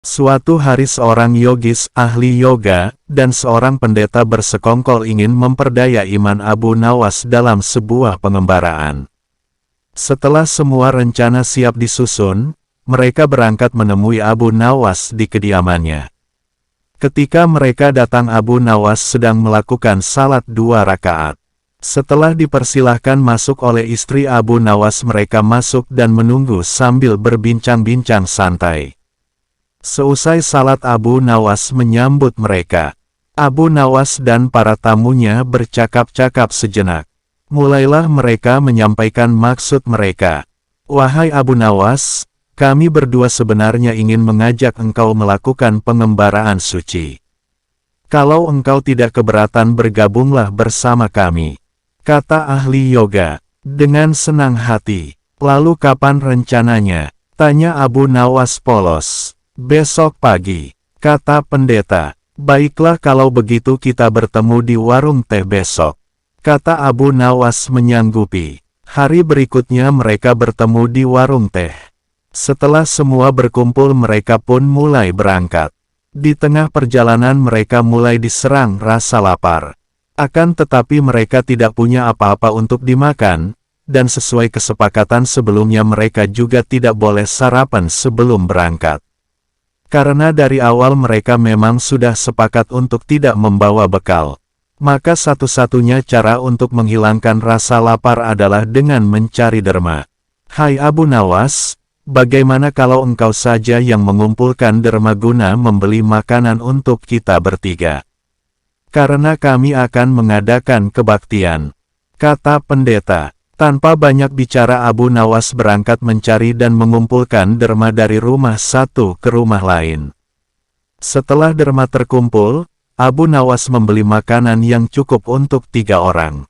Suatu hari seorang yogis ahli yoga, dan seorang pendeta bersekongkol ingin memperdaya iman Abu Nawas dalam sebuah pengembaraan. Setelah semua rencana siap disusun, mereka berangkat menemui Abu Nawas di kediamannya. Ketika mereka datang, Abu Nawas sedang melakukan salat 2 rakaat. Setelah dipersilahkan masuk oleh istri Abu Nawas, mereka masuk dan menunggu sambil berbincang-bincang santai. Seusai salat, Abu Nawas menyambut mereka. Abu Nawas dan para tamunya bercakap-cakap sejenak. Mulailah mereka menyampaikan maksud mereka. "Wahai Abu Nawas, kami berdua sebenarnya ingin mengajak engkau melakukan pengembaraan suci. Kalau engkau tidak keberatan, bergabunglah bersama kami," kata ahli yoga, dengan senang hati. "Lalu kapan rencananya?" tanya Abu Nawas polos. "Besok pagi," kata pendeta. "Baiklah, kalau begitu kita bertemu di warung teh besok," kata Abu Nawas menyanggupi. Hari berikutnya mereka bertemu di warung teh. Setelah semua berkumpul, mereka pun mulai berangkat. Di tengah perjalanan mereka mulai diserang rasa lapar. Akan tetapi mereka tidak punya apa-apa untuk dimakan, dan sesuai kesepakatan sebelumnya mereka juga tidak boleh sarapan sebelum berangkat. Karena dari awal mereka memang sudah sepakat untuk tidak membawa bekal, maka satu-satunya cara untuk menghilangkan rasa lapar adalah dengan mencari derma. "Hai Abu Nawas, bagaimana kalau engkau saja yang mengumpulkan derma guna membeli makanan untuk kita bertiga? Karena kami akan mengadakan kebaktian," kata pendeta. Tanpa banyak bicara, Abu Nawas berangkat mencari dan mengumpulkan derma dari rumah satu ke rumah lain. Setelah derma terkumpul, Abu Nawas membeli makanan yang cukup untuk 3 orang.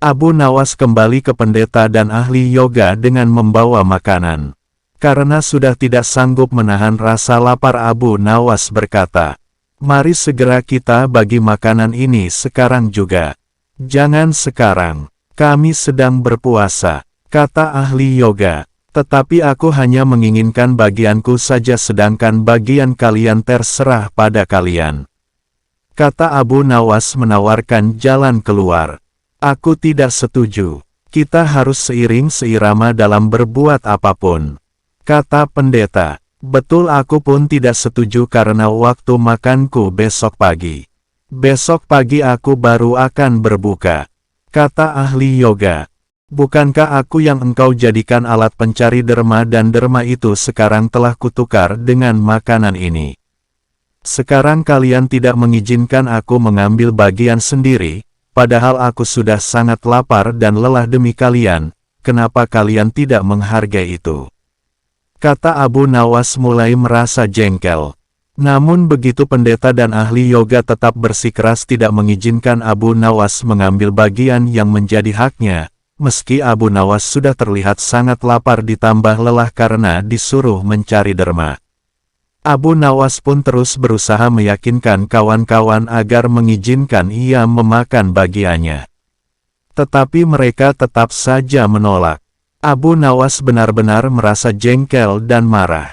Abu Nawas kembali ke pendeta dan ahli yoga dengan membawa makanan. Karena sudah tidak sanggup menahan rasa lapar, Abu Nawas berkata, "Mari segera kita bagi makanan ini sekarang juga." "Jangan sekarang. Kami sedang berpuasa," kata ahli yoga. "Tetapi aku hanya menginginkan bagianku saja, sedangkan bagian kalian terserah pada kalian," kata Abu Nawas menawarkan jalan keluar. "Aku tidak setuju. Kita harus seiring seirama dalam berbuat apapun," kata pendeta. "Betul, aku pun tidak setuju karena waktu makanku besok pagi. Besok pagi aku baru akan berbuka," kata ahli yoga. "Bukankah aku yang engkau jadikan alat pencari derma, dan derma itu sekarang telah kutukar dengan makanan ini? Sekarang kalian tidak mengizinkan aku mengambil bagian sendiri, padahal aku sudah sangat lapar dan lelah demi kalian. Kenapa kalian tidak menghargai itu?" kata Abu Nawas mulai merasa jengkel. Namun begitu pendeta dan ahli yoga tetap bersikeras tidak mengizinkan Abu Nawas mengambil bagian yang menjadi haknya, meski Abu Nawas sudah terlihat sangat lapar ditambah lelah karena disuruh mencari derma. Abu Nawas pun terus berusaha meyakinkan kawan-kawan agar mengizinkan ia memakan bagiannya. Tetapi mereka tetap saja menolak. Abu Nawas benar-benar merasa jengkel dan marah.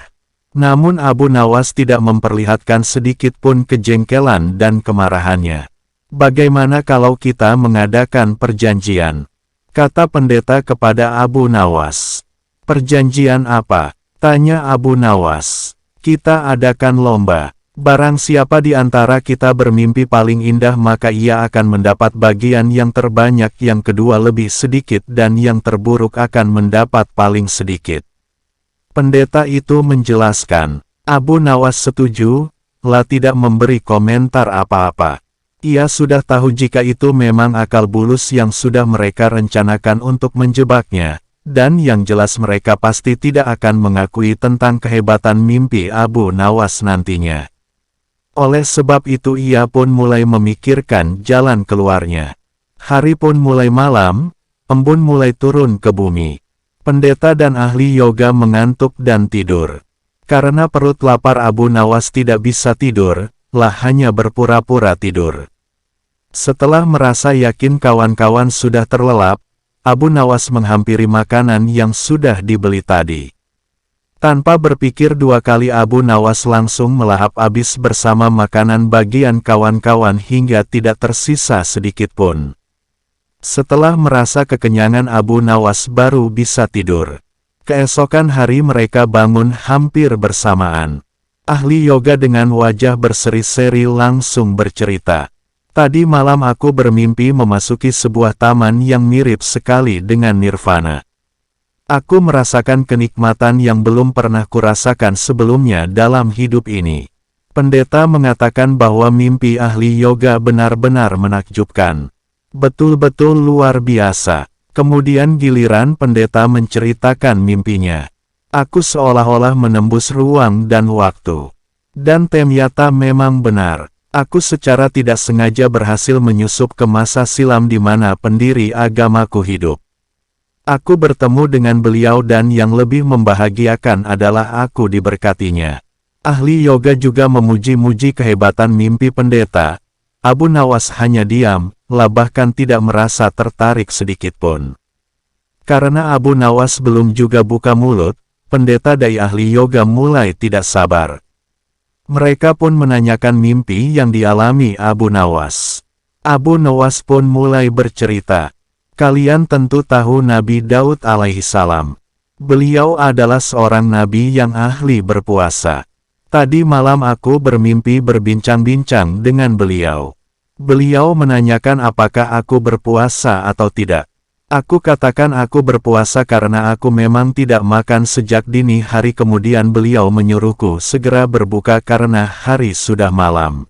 Namun Abu Nawas tidak memperlihatkan sedikit pun kejengkelan dan kemarahannya. "Bagaimana kalau kita mengadakan perjanjian?" kata pendeta kepada Abu Nawas. "Perjanjian apa?" tanya Abu Nawas. "Kita adakan lomba. Barang siapa di antara kita bermimpi paling indah, maka ia akan mendapat bagian yang terbanyak, yang kedua lebih sedikit, dan yang terburuk akan mendapat paling sedikit." Pendeta itu menjelaskan. Abu Nawas setuju, lah tidak memberi komentar apa-apa. Ia sudah tahu jika itu memang akal bulus yang sudah mereka rencanakan untuk menjebaknya, dan yang jelas mereka pasti tidak akan mengakui tentang kehebatan mimpi Abu Nawas nantinya. Oleh sebab itu ia pun mulai memikirkan jalan keluarnya. Hari pun mulai malam, embun mulai turun ke bumi. Pendeta dan ahli yoga mengantuk dan tidur. Karena perut lapar, Abu Nawas tidak bisa tidur, lah hanya berpura-pura tidur. Setelah merasa yakin kawan-kawan sudah terlelap, Abu Nawas menghampiri makanan yang sudah dibeli tadi. Tanpa berpikir dua kali Abu Nawas langsung melahap habis bersama makanan bagian kawan-kawan hingga tidak tersisa sedikit pun. Setelah merasa kekenyangan Abu Nawas baru bisa tidur. Keesokan hari mereka bangun hampir bersamaan. Ahli yoga dengan wajah berseri-seri langsung bercerita. Tadi malam aku bermimpi memasuki sebuah taman yang mirip sekali dengan nirvana. Aku merasakan kenikmatan yang belum pernah kurasakan sebelumnya dalam hidup ini. Pendeta mengatakan bahwa mimpi ahli yoga benar-benar menakjubkan. Betul-betul luar biasa. Kemudian giliran pendeta menceritakan mimpinya. Aku seolah-olah menembus ruang dan waktu. Dan ternyata memang benar. Aku secara tidak sengaja berhasil menyusup ke masa silam di mana pendiri agamaku hidup. Aku bertemu dengan beliau dan yang lebih membahagiakan adalah aku diberkatinya. Ahli yoga juga memuji-muji kehebatan mimpi pendeta. Abu Nawas hanya diam, bahkan tidak merasa tertarik sedikit pun. Karena Abu Nawas belum juga buka mulut, pendeta dai ahli yoga mulai tidak sabar. Mereka pun menanyakan mimpi yang dialami Abu Nawas. Abu Nawas pun mulai bercerita. Kalian tentu tahu Nabi Daud alaihi salam. Beliau adalah seorang nabi yang ahli berpuasa. Tadi malam aku bermimpi berbincang-bincang dengan beliau. Beliau menanyakan apakah aku berpuasa atau tidak. Aku katakan aku berpuasa karena aku memang tidak makan sejak dini hari, kemudian beliau menyuruhku segera berbuka karena hari sudah malam.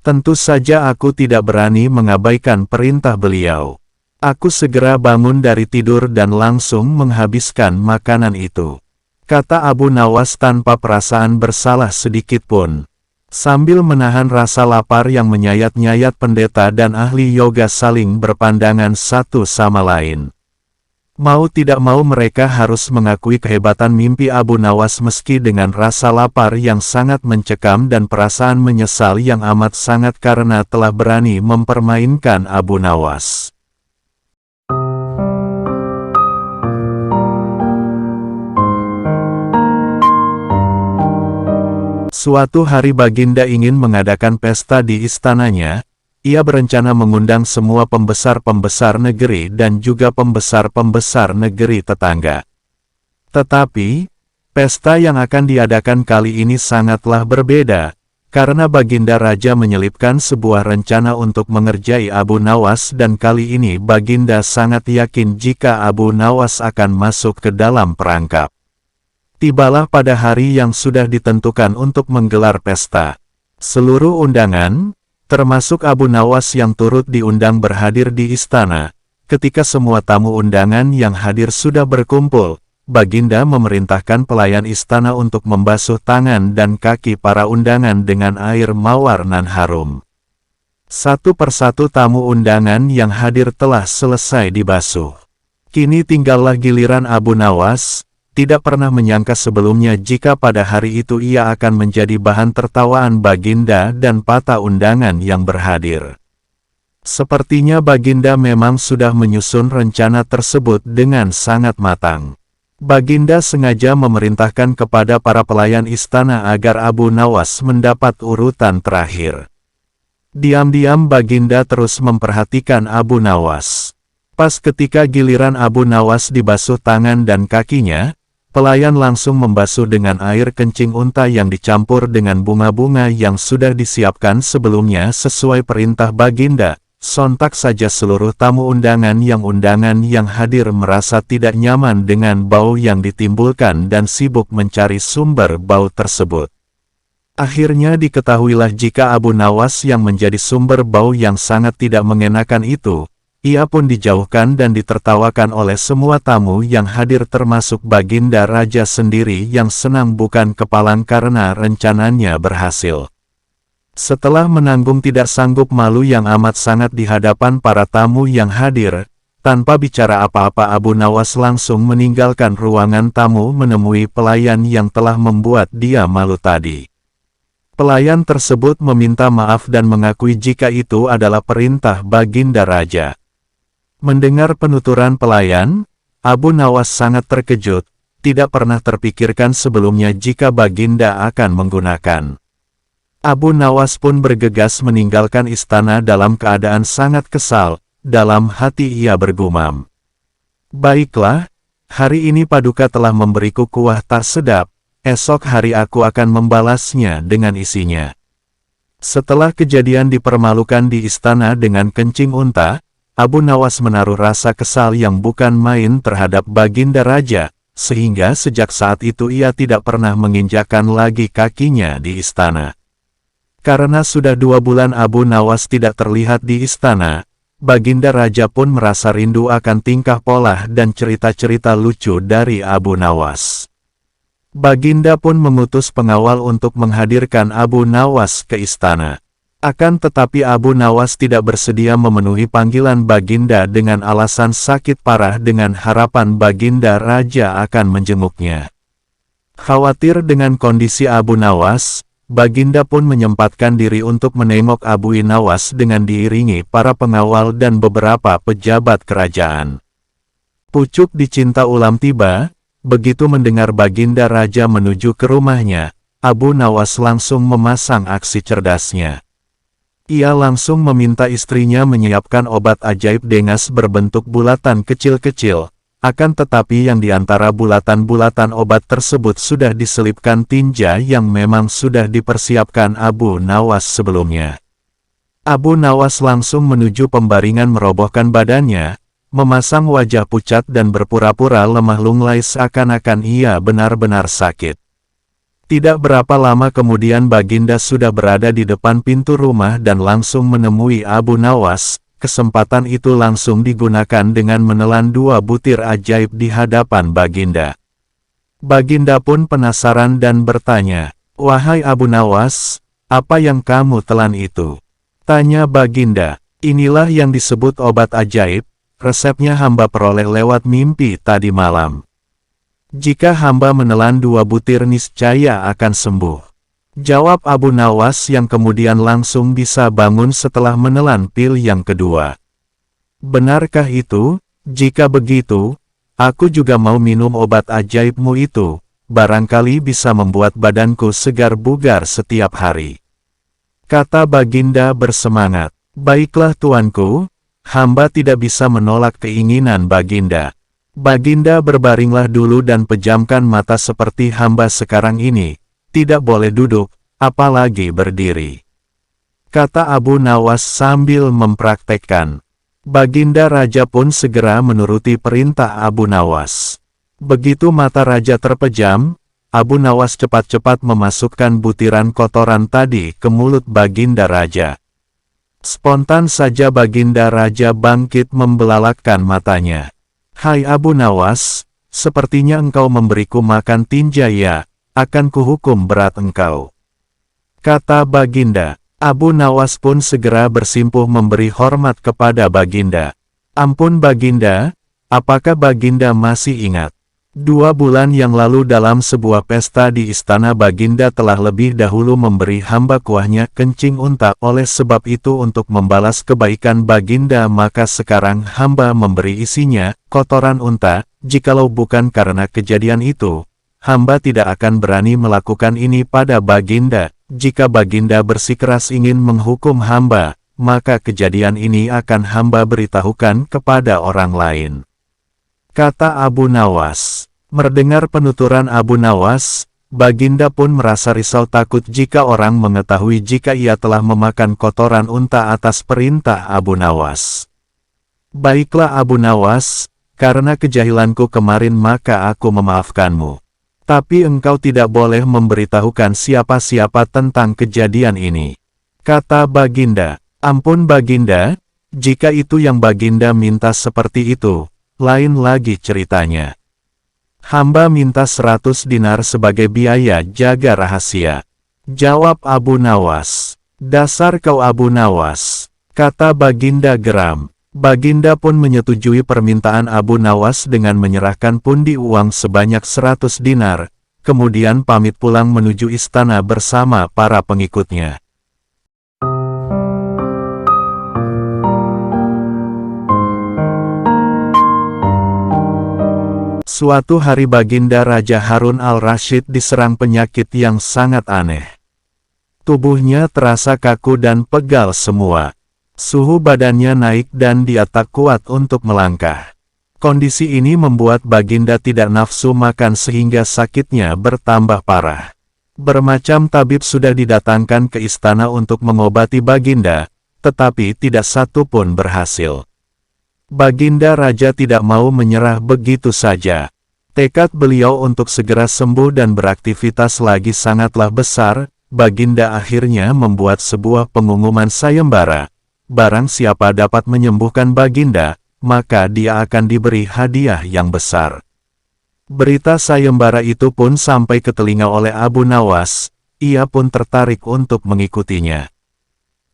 Tentu saja aku tidak berani mengabaikan perintah beliau. Aku segera bangun dari tidur dan langsung menghabiskan makanan itu. Kata Abu Nawas tanpa perasaan bersalah sedikit pun. Sambil menahan rasa lapar yang menyayat-nyayat, pendeta dan ahli yoga saling berpandangan satu sama lain. Mau tidak mau mereka harus mengakui kehebatan mimpi Abu Nawas meski dengan rasa lapar yang sangat mencekam dan perasaan menyesal yang amat sangat karena telah berani mempermainkan Abu Nawas. Suatu hari Baginda ingin mengadakan pesta di istananya. Ia berencana mengundang semua pembesar-pembesar negeri dan juga pembesar-pembesar negeri tetangga. Tetapi, pesta yang akan diadakan kali ini sangatlah berbeda, karena Baginda Raja menyelipkan sebuah rencana untuk mengerjai Abu Nawas dan kali ini Baginda sangat yakin jika Abu Nawas akan masuk ke dalam perangkap. Tibalah pada hari yang sudah ditentukan untuk menggelar pesta. Seluruh undangan, termasuk Abu Nawas yang turut diundang berhadir di istana. Ketika semua tamu undangan yang hadir sudah berkumpul, Baginda memerintahkan pelayan istana untuk membasuh tangan dan kaki para undangan dengan air mawar nan harum. Satu persatu tamu undangan yang hadir telah selesai dibasuh. Kini tinggallah giliran Abu Nawas. Tidak pernah menyangka sebelumnya jika pada hari itu ia akan menjadi bahan tertawaan Baginda dan para undangan yang berhadir. Sepertinya Baginda memang sudah menyusun rencana tersebut dengan sangat matang. Baginda sengaja memerintahkan kepada para pelayan istana agar Abu Nawas mendapat urutan terakhir. Diam-diam Baginda terus memperhatikan Abu Nawas. Pas ketika giliran Abu Nawas dibasuh tangan dan kakinya, pelayan langsung membasuh dengan air kencing unta yang dicampur dengan bunga-bunga yang sudah disiapkan sebelumnya sesuai perintah Baginda. Sontak saja seluruh tamu undangan yang hadir merasa tidak nyaman dengan bau yang ditimbulkan dan sibuk mencari sumber bau tersebut. Akhirnya diketahuilah jika Abu Nawas yang menjadi sumber bau yang sangat tidak mengenakan itu. Ia pun dijauhkan dan ditertawakan oleh semua tamu yang hadir termasuk Baginda Raja sendiri yang senang bukan kepalang karena rencananya berhasil. Setelah menanggung tidak sanggup malu yang amat sangat di hadapan para tamu yang hadir, tanpa bicara apa-apa Abu Nawas langsung meninggalkan ruangan tamu menemui pelayan yang telah membuat dia malu tadi. Pelayan tersebut meminta maaf dan mengakui jika itu adalah perintah Baginda Raja. Mendengar penuturan pelayan, Abu Nawas sangat terkejut, tidak pernah terpikirkan sebelumnya jika Baginda akan menggunakan. Abu Nawas pun bergegas meninggalkan istana dalam keadaan sangat kesal. Dalam hati ia bergumam, "Baiklah, hari ini Paduka telah memberiku kuah tak sedap, esok hari aku akan membalasnya dengan isinya." Setelah kejadian dipermalukan di istana dengan kencing unta, Abu Nawas menaruh rasa kesal yang bukan main terhadap Baginda Raja, sehingga sejak saat itu ia tidak pernah menginjakkan lagi kakinya di istana. Karena sudah 2 bulan Abu Nawas tidak terlihat di istana, Baginda Raja pun merasa rindu akan tingkah pola dan cerita-cerita lucu dari Abu Nawas. Baginda pun mengutus pengawal untuk menghadirkan Abu Nawas ke istana. Akan tetapi Abu Nawas tidak bersedia memenuhi panggilan Baginda dengan alasan sakit parah dengan harapan Baginda Raja akan menjenguknya. Khawatir dengan kondisi Abu Nawas, Baginda pun menyempatkan diri untuk menengok Abu Nawas dengan diiringi para pengawal dan beberapa pejabat kerajaan. Pucuk dicinta ulam tiba, begitu mendengar Baginda Raja menuju ke rumahnya, Abu Nawas langsung memasang aksi cerdasnya. Ia langsung meminta istrinya menyiapkan obat ajaib dengas berbentuk bulatan kecil-kecil, akan tetapi yang diantara bulatan-bulatan obat tersebut sudah diselipkan tinja yang memang sudah dipersiapkan Abu Nawas sebelumnya. Abu Nawas langsung menuju pembaringan merobohkan badannya, memasang wajah pucat dan berpura-pura lemah lunglai seakan-akan ia benar-benar sakit. Tidak berapa lama kemudian Baginda sudah berada di depan pintu rumah dan langsung menemui Abu Nawas. Kesempatan itu langsung digunakan dengan menelan 2 butir ajaib di hadapan Baginda. Baginda pun penasaran dan bertanya, "Wahai Abu Nawas, apa yang kamu telan itu?" Tanya Baginda. "Inilah yang disebut obat ajaib, resepnya hamba peroleh lewat mimpi tadi malam. Jika hamba menelan 2 butir niscaya akan sembuh." Jawab Abu Nawas yang kemudian langsung bisa bangun setelah menelan pil yang kedua. "Benarkah itu? Jika begitu, aku juga mau minum obat ajaibmu itu, barangkali bisa membuat badanku segar bugar setiap hari." Kata Baginda bersemangat. "Baiklah tuanku, hamba tidak bisa menolak keinginan Baginda. Baginda berbaringlah dulu dan pejamkan mata seperti hamba sekarang ini. Tidak boleh duduk, apalagi berdiri," kata Abu Nawas sambil mempraktekkan. Baginda Raja pun segera menuruti perintah Abu Nawas. Begitu mata Raja terpejam, Abu Nawas cepat-cepat memasukkan butiran kotoran tadi ke mulut Baginda Raja. Spontan saja Baginda Raja bangkit membelalakkan matanya. "Hai Abu Nawas, sepertinya engkau memberiku makan tinja ya. Akan kuhukum berat engkau," kata Baginda. Abu Nawas pun segera bersimpuh memberi hormat kepada Baginda. "Ampun Baginda, apakah Baginda masih ingat? 2 bulan yang lalu dalam sebuah pesta di istana Baginda telah lebih dahulu memberi hamba kuahnya kencing unta. Oleh sebab itu untuk membalas kebaikan Baginda maka sekarang hamba memberi isinya, kotoran unta. Jikalau bukan karena kejadian itu, hamba tidak akan berani melakukan ini pada Baginda. Jika Baginda bersikeras ingin menghukum hamba, maka kejadian ini akan hamba beritahukan kepada orang lain," kata Abu Nawas. Mendengar penuturan Abu Nawas, Baginda pun merasa risau takut jika orang mengetahui jika ia telah memakan kotoran unta atas perintah Abu Nawas. "Baiklah Abu Nawas, karena kejahilanku kemarin maka aku memaafkanmu. Tapi engkau tidak boleh memberitahukan siapa-siapa tentang kejadian ini," kata Baginda. "Ampun Baginda, jika itu yang Baginda minta seperti itu, lain lagi ceritanya. Hamba minta 100 dinar sebagai biaya jaga rahasia," jawab Abu Nawas. "Dasar kau Abu Nawas," kata Baginda geram. Baginda pun menyetujui permintaan Abu Nawas dengan menyerahkan pundi uang sebanyak 100 dinar, kemudian pamit pulang menuju istana bersama para pengikutnya. Suatu hari Baginda Raja Harun al-Rasyid diserang penyakit yang sangat aneh. Tubuhnya terasa kaku dan pegal semua. Suhu badannya naik dan dia tak kuat untuk melangkah. Kondisi ini membuat Baginda tidak nafsu makan sehingga sakitnya bertambah parah. Bermacam tabib sudah didatangkan ke istana untuk mengobati Baginda, tetapi tidak satu pun berhasil. Baginda Raja tidak mau menyerah begitu saja. Tekad beliau untuk segera sembuh dan beraktivitas lagi sangatlah besar. Baginda akhirnya membuat sebuah pengumuman sayembara. Barang siapa dapat menyembuhkan Baginda, maka dia akan diberi hadiah yang besar. Berita sayembara itu pun sampai ke telinga oleh Abu Nawas. Ia pun tertarik untuk mengikutinya.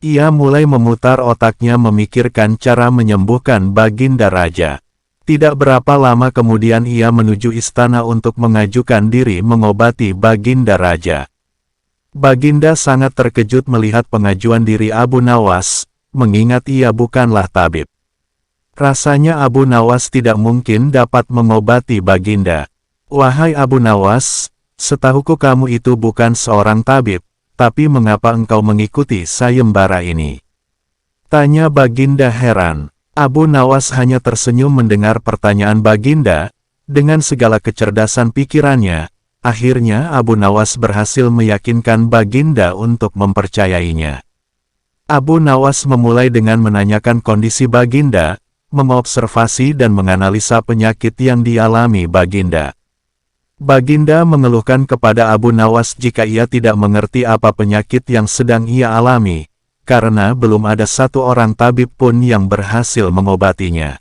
Ia mulai memutar otaknya memikirkan cara menyembuhkan Baginda Raja. Tidak berapa lama kemudian ia menuju istana untuk mengajukan diri mengobati Baginda Raja. Baginda sangat terkejut melihat pengajuan diri Abu Nawas, mengingat ia bukanlah tabib. Rasanya Abu Nawas tidak mungkin dapat mengobati Baginda. Wahai Abu Nawas, setahuku kamu itu bukan seorang tabib, tapi mengapa engkau mengikuti sayembara ini? Tanya Baginda heran. Abu Nawas hanya tersenyum mendengar pertanyaan Baginda. Dengan segala kecerdasan pikirannya, akhirnya Abu Nawas berhasil meyakinkan Baginda untuk mempercayainya. Abu Nawas memulai dengan menanyakan kondisi Baginda, mengobservasi dan menganalisa penyakit yang dialami Baginda. Baginda mengeluhkan kepada Abu Nawas jika ia tidak mengerti apa penyakit yang sedang ia alami, karena belum ada satu orang tabib pun yang berhasil mengobatinya.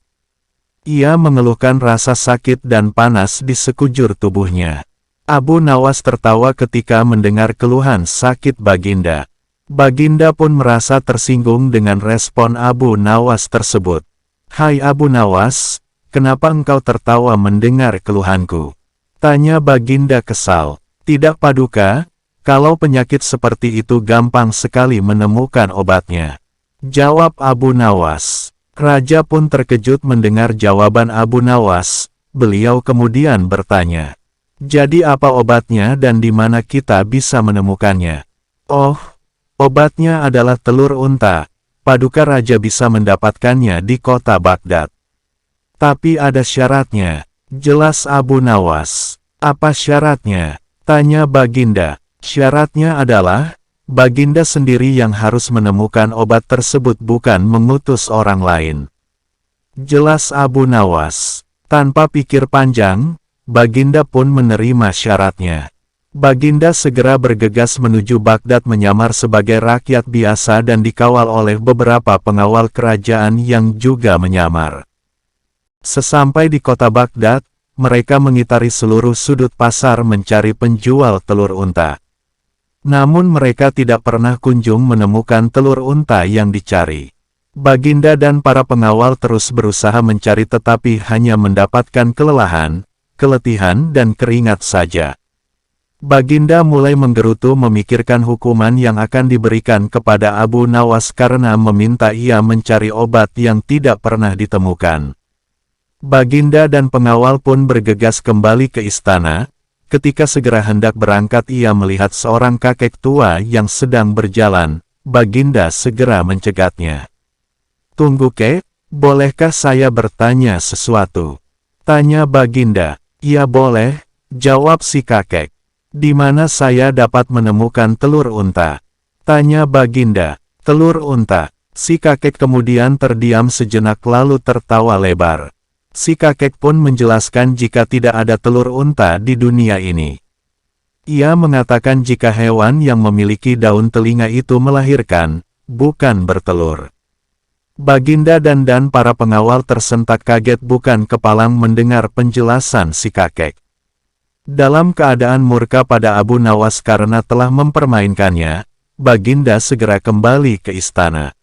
Ia mengeluhkan rasa sakit dan panas di sekujur tubuhnya. Abu Nawas tertawa ketika mendengar keluhan sakit Baginda. Baginda pun merasa tersinggung dengan respon Abu Nawas tersebut. Hai Abu Nawas, kenapa engkau tertawa mendengar keluhanku? Tanya Baginda kesal. Tidak Paduka, kalau penyakit seperti itu gampang sekali menemukan obatnya. Jawab Abu Nawas. Raja pun terkejut mendengar jawaban Abu Nawas. Beliau kemudian bertanya, jadi apa obatnya dan di mana kita bisa menemukannya? Oh, obatnya adalah telur unta. Paduka Raja bisa mendapatkannya di kota Baghdad. Tapi ada syaratnya. Jelas Abu Nawas. Apa syaratnya? Tanya Baginda. Syaratnya adalah, Baginda sendiri yang harus menemukan obat tersebut bukan mengutus orang lain. Jelas Abu Nawas. Tanpa pikir panjang, Baginda pun menerima syaratnya. Baginda segera bergegas menuju Baghdad menyamar sebagai rakyat biasa dan dikawal oleh beberapa pengawal kerajaan yang juga menyamar. Sesampai di kota Baghdad, mereka mengitari seluruh sudut pasar mencari penjual telur unta. Namun mereka tidak pernah kunjung menemukan telur unta yang dicari. Baginda dan para pengawal terus berusaha mencari tetapi hanya mendapatkan kelelahan, keletihan dan keringat saja. Baginda mulai menggerutu memikirkan hukuman yang akan diberikan kepada Abu Nawas karena meminta ia mencari obat yang tidak pernah ditemukan. Baginda dan pengawal pun bergegas kembali ke istana. Ketika segera hendak berangkat ia melihat seorang kakek tua yang sedang berjalan. Baginda segera mencegatnya. Tunggu Kek, bolehkah saya bertanya sesuatu? Tanya Baginda. Iya boleh, jawab si kakek. Di mana saya dapat menemukan telur unta? Tanya Baginda. Telur unta. Si kakek kemudian terdiam sejenak lalu tertawa lebar. Si kakek pun menjelaskan jika tidak ada telur unta di dunia ini. Ia mengatakan jika hewan yang memiliki daun telinga itu melahirkan, bukan bertelur. Baginda dan para pengawal tersentak kaget bukan kepalang mendengar penjelasan si kakek. Dalam keadaan murka pada Abu Nawas karena telah mempermainkannya, Baginda segera kembali ke istana.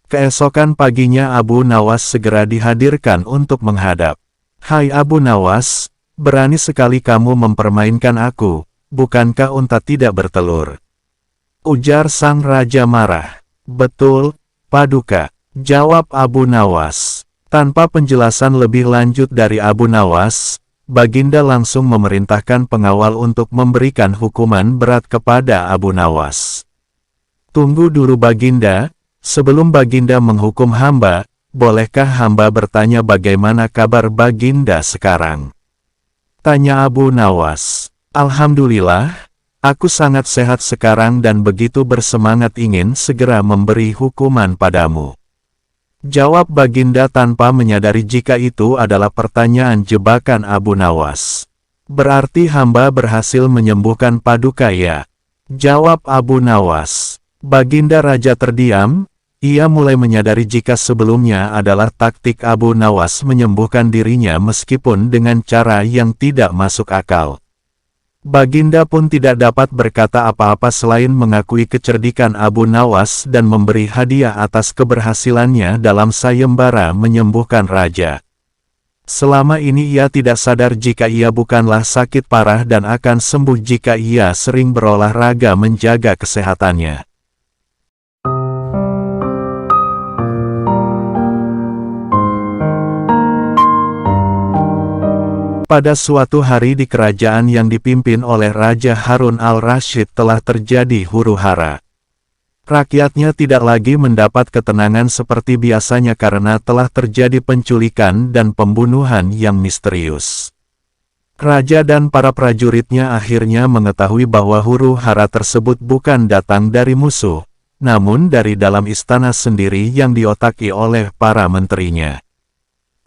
Keesokan paginya Abu Nawas segera dihadirkan untuk menghadap. Hai Abu Nawas, berani sekali kamu mempermainkan aku, bukankah unta tidak bertelur? Ujar sang raja marah. Betul, Paduka. Jawab Abu Nawas. Tanpa penjelasan lebih lanjut dari Abu Nawas, Baginda langsung memerintahkan pengawal untuk memberikan hukuman berat kepada Abu Nawas. Tunggu dulu Baginda, sebelum Baginda menghukum hamba, bolehkah hamba bertanya bagaimana kabar Baginda sekarang? Tanya Abu Nawas. Alhamdulillah, aku sangat sehat sekarang dan begitu bersemangat ingin segera memberi hukuman padamu. Jawab Baginda tanpa menyadari jika itu adalah pertanyaan jebakan Abu Nawas. Berarti hamba berhasil menyembuhkan Paduka ya? Jawab Abu Nawas. Baginda Raja terdiam, ia mulai menyadari jika sebelumnya adalah taktik Abu Nawas menyembuhkan dirinya meskipun dengan cara yang tidak masuk akal. Baginda pun tidak dapat berkata apa-apa selain mengakui kecerdikan Abu Nawas dan memberi hadiah atas keberhasilannya dalam sayembara menyembuhkan raja. Selama ini ia tidak sadar jika ia bukanlah sakit parah dan akan sembuh jika ia sering berolahraga menjaga kesehatannya. Pada suatu hari di kerajaan yang dipimpin oleh Raja Harun al-Rasyid telah terjadi huru-hara. Rakyatnya tidak lagi mendapat ketenangan seperti biasanya karena telah terjadi penculikan dan pembunuhan yang misterius. Raja dan para prajuritnya akhirnya mengetahui bahwa huru-hara tersebut bukan datang dari musuh, namun dari dalam istana sendiri yang diotaki oleh para menterinya.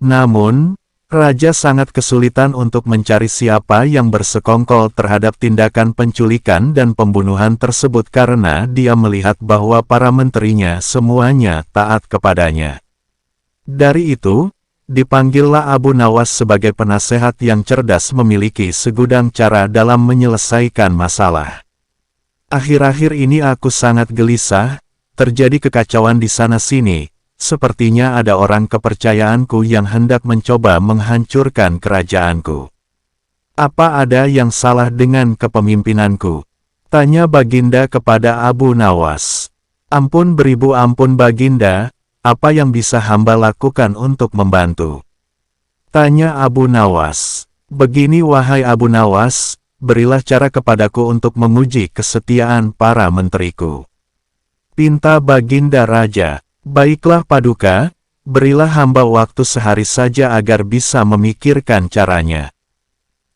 Namun, Raja sangat kesulitan untuk mencari siapa yang bersekongkol terhadap tindakan penculikan dan pembunuhan tersebut karena dia melihat bahwa para menterinya semuanya taat kepadanya. Dari itu, dipanggillah Abu Nawas sebagai penasehat yang cerdas memiliki segudang cara dalam menyelesaikan masalah. Akhir-akhir ini aku sangat gelisah, terjadi kekacauan di sana-sini. Sepertinya ada orang kepercayaanku yang hendak mencoba menghancurkan kerajaanku. Apa ada yang salah dengan kepemimpinanku? Tanya Baginda kepada Abu Nawas. Ampun beribu ampun Baginda, apa yang bisa hamba lakukan untuk membantu? Tanya Abu Nawas. Begini wahai Abu Nawas, berilah cara kepadaku untuk menguji kesetiaan para menteriku. Pinta Baginda Raja. Baiklah Paduka, berilah hamba waktu sehari saja agar bisa memikirkan caranya.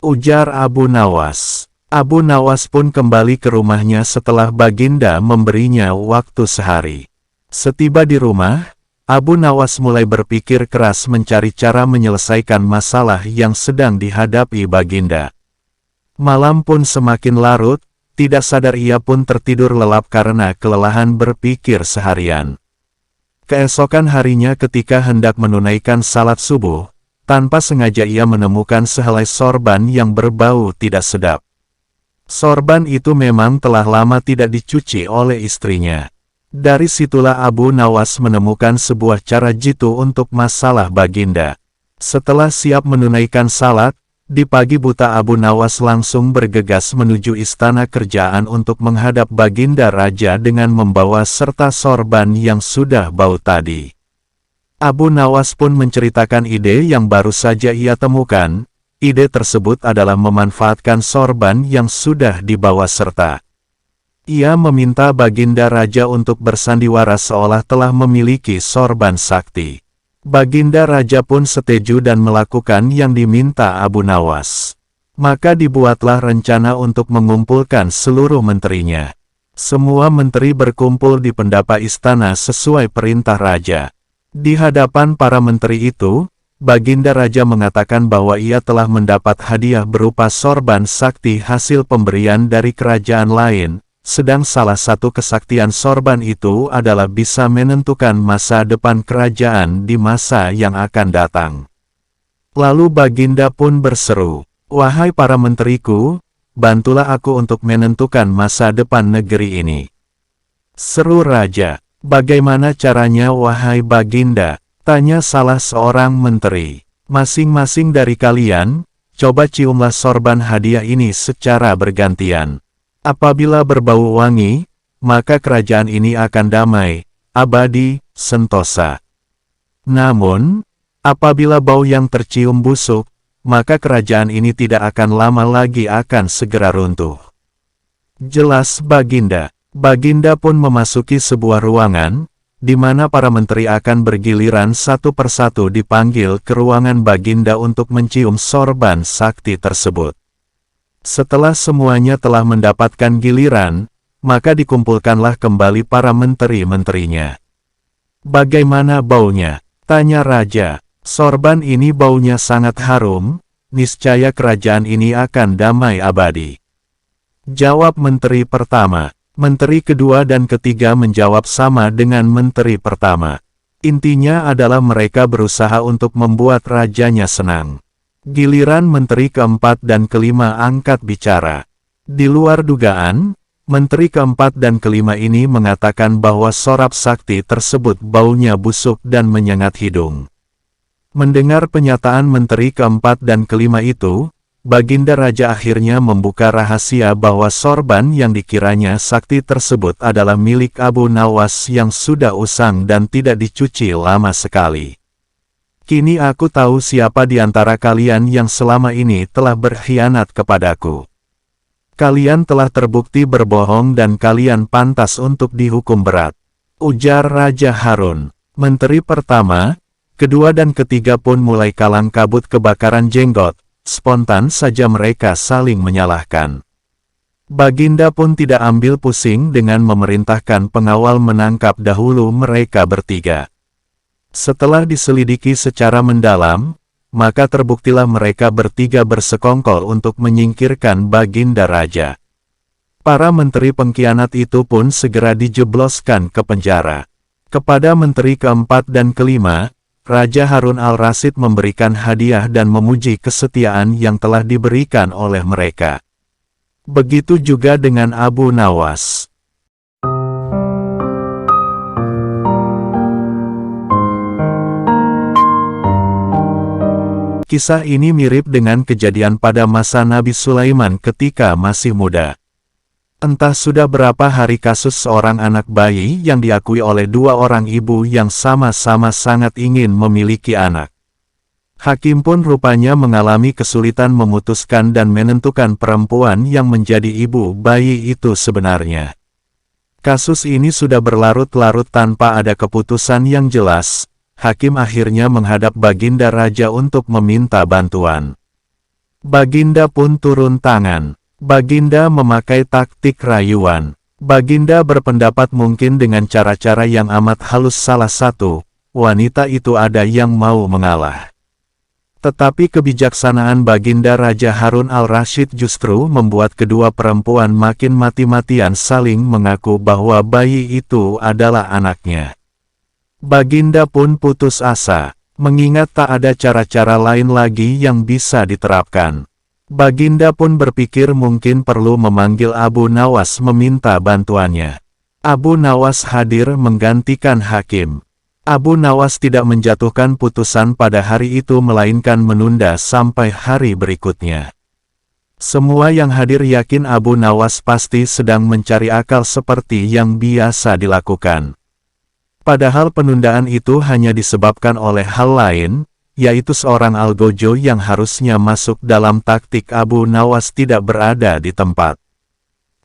Ujar Abu Nawas. Abu Nawas pun kembali ke rumahnya setelah Baginda memberinya waktu sehari. Setiba di rumah, Abu Nawas mulai berpikir keras mencari cara menyelesaikan masalah yang sedang dihadapi Baginda. Malam pun semakin larut, tidak sadar ia pun tertidur lelap karena kelelahan berpikir seharian. Keesokan harinya ketika hendak menunaikan salat subuh, tanpa sengaja ia menemukan sehelai sorban yang berbau tidak sedap. Sorban itu memang telah lama tidak dicuci oleh istrinya. Dari situlah Abu Nawas menemukan sebuah cara jitu untuk masalah Baginda. Setelah siap menunaikan salat, di pagi buta Abu Nawas langsung bergegas menuju istana kerajaan untuk menghadap Baginda Raja dengan membawa serta sorban yang sudah bau tadi. Abu Nawas pun menceritakan ide yang baru saja ia temukan. Ide tersebut adalah memanfaatkan sorban yang sudah dibawa serta. Ia meminta Baginda Raja untuk bersandiwara seolah telah memiliki sorban sakti. Baginda Raja pun setuju dan melakukan yang diminta Abu Nawas. Maka dibuatlah rencana untuk mengumpulkan seluruh menterinya. Semua menteri berkumpul di pendapa istana sesuai perintah Raja. Di hadapan para menteri itu, Baginda Raja mengatakan bahwa ia telah mendapat hadiah berupa sorban sakti hasil pemberian dari kerajaan lain. Sedang salah satu kesaktian sorban itu adalah bisa menentukan masa depan kerajaan di masa yang akan datang. Lalu Baginda pun berseru, "Wahai para menteriku, bantulah aku untuk menentukan masa depan negeri ini." Seru Raja. "Bagaimana caranya wahai Baginda?" Tanya salah seorang menteri. "Masing-masing dari kalian, coba ciumlah sorban hadiah ini secara bergantian. Apabila berbau wangi, maka kerajaan ini akan damai, abadi, sentosa. Namun, apabila bau yang tercium busuk, maka kerajaan ini tidak akan lama lagi akan segera runtuh. Jelas Baginda. Baginda pun memasuki sebuah ruangan, di mana para menteri akan bergiliran satu persatu dipanggil ke ruangan Baginda untuk mencium sorban sakti tersebut. Setelah semuanya telah mendapatkan giliran, maka dikumpulkanlah kembali para menteri-menterinya. Bagaimana baunya? Tanya Raja. Sorban ini baunya sangat harum, niscaya kerajaan ini akan damai abadi. Jawab menteri pertama. Menteri kedua dan ketiga menjawab sama dengan menteri pertama. Intinya adalah mereka berusaha untuk membuat rajanya senang. Giliran menteri keempat dan kelima angkat bicara. Di luar dugaan, menteri keempat dan kelima ini mengatakan bahwa sorab sakti tersebut baunya busuk dan menyengat hidung. Mendengar penyataan menteri keempat dan kelima itu, Baginda Raja akhirnya membuka rahasia bahwa sorban yang dikiranya sakti tersebut adalah milik Abu Nawas yang sudah usang dan tidak dicuci lama sekali. Kini aku tahu siapa di antara kalian yang selama ini telah berkhianat kepadaku. Kalian telah terbukti berbohong dan kalian pantas untuk dihukum berat. Ujar Raja Harun. Menteri pertama, kedua dan ketiga pun mulai kalang kabut kebakaran jenggot. Spontan saja mereka saling menyalahkan. Baginda pun tidak ambil pusing dengan memerintahkan pengawal menangkap dahulu mereka bertiga. Setelah diselidiki secara mendalam, maka terbuktilah mereka bertiga bersekongkol untuk menyingkirkan Baginda Raja. Para menteri pengkhianat itu pun segera dijebloskan ke penjara. Kepada menteri keempat dan kelima, Raja Harun al-Rasyid memberikan hadiah dan memuji kesetiaan yang telah diberikan oleh mereka. Begitu juga dengan Abu Nawas. Kisah ini mirip dengan kejadian pada masa Nabi Sulaiman ketika masih muda. Entah sudah berapa hari kasus seorang anak bayi yang diakui oleh dua orang ibu yang sama-sama sangat ingin memiliki anak. Hakim pun rupanya mengalami kesulitan memutuskan dan menentukan perempuan yang menjadi ibu bayi itu sebenarnya. Kasus ini sudah berlarut-larut tanpa ada keputusan yang jelas. Hakim akhirnya menghadap Baginda Raja untuk meminta bantuan. Baginda pun turun tangan. Baginda memakai taktik rayuan. Baginda berpendapat mungkin dengan cara-cara yang amat halus salah satu wanita itu ada yang mau mengalah. Tetapi kebijaksanaan Baginda Raja Harun al-Rasyid justru membuat kedua perempuan makin mati-matian saling mengaku bahwa bayi itu adalah anaknya. Baginda pun putus asa, mengingat tak ada cara-cara lain lagi yang bisa diterapkan. Baginda pun berpikir mungkin perlu memanggil Abu Nawas meminta bantuannya. Abu Nawas hadir menggantikan hakim. Abu Nawas tidak menjatuhkan putusan pada hari itu melainkan menunda sampai hari berikutnya. Semua yang hadir yakin Abu Nawas pasti sedang mencari akal seperti yang biasa dilakukan. Padahal penundaan itu hanya disebabkan oleh hal lain, yaitu seorang algojo yang harusnya masuk dalam taktik Abu Nawas tidak berada di tempat.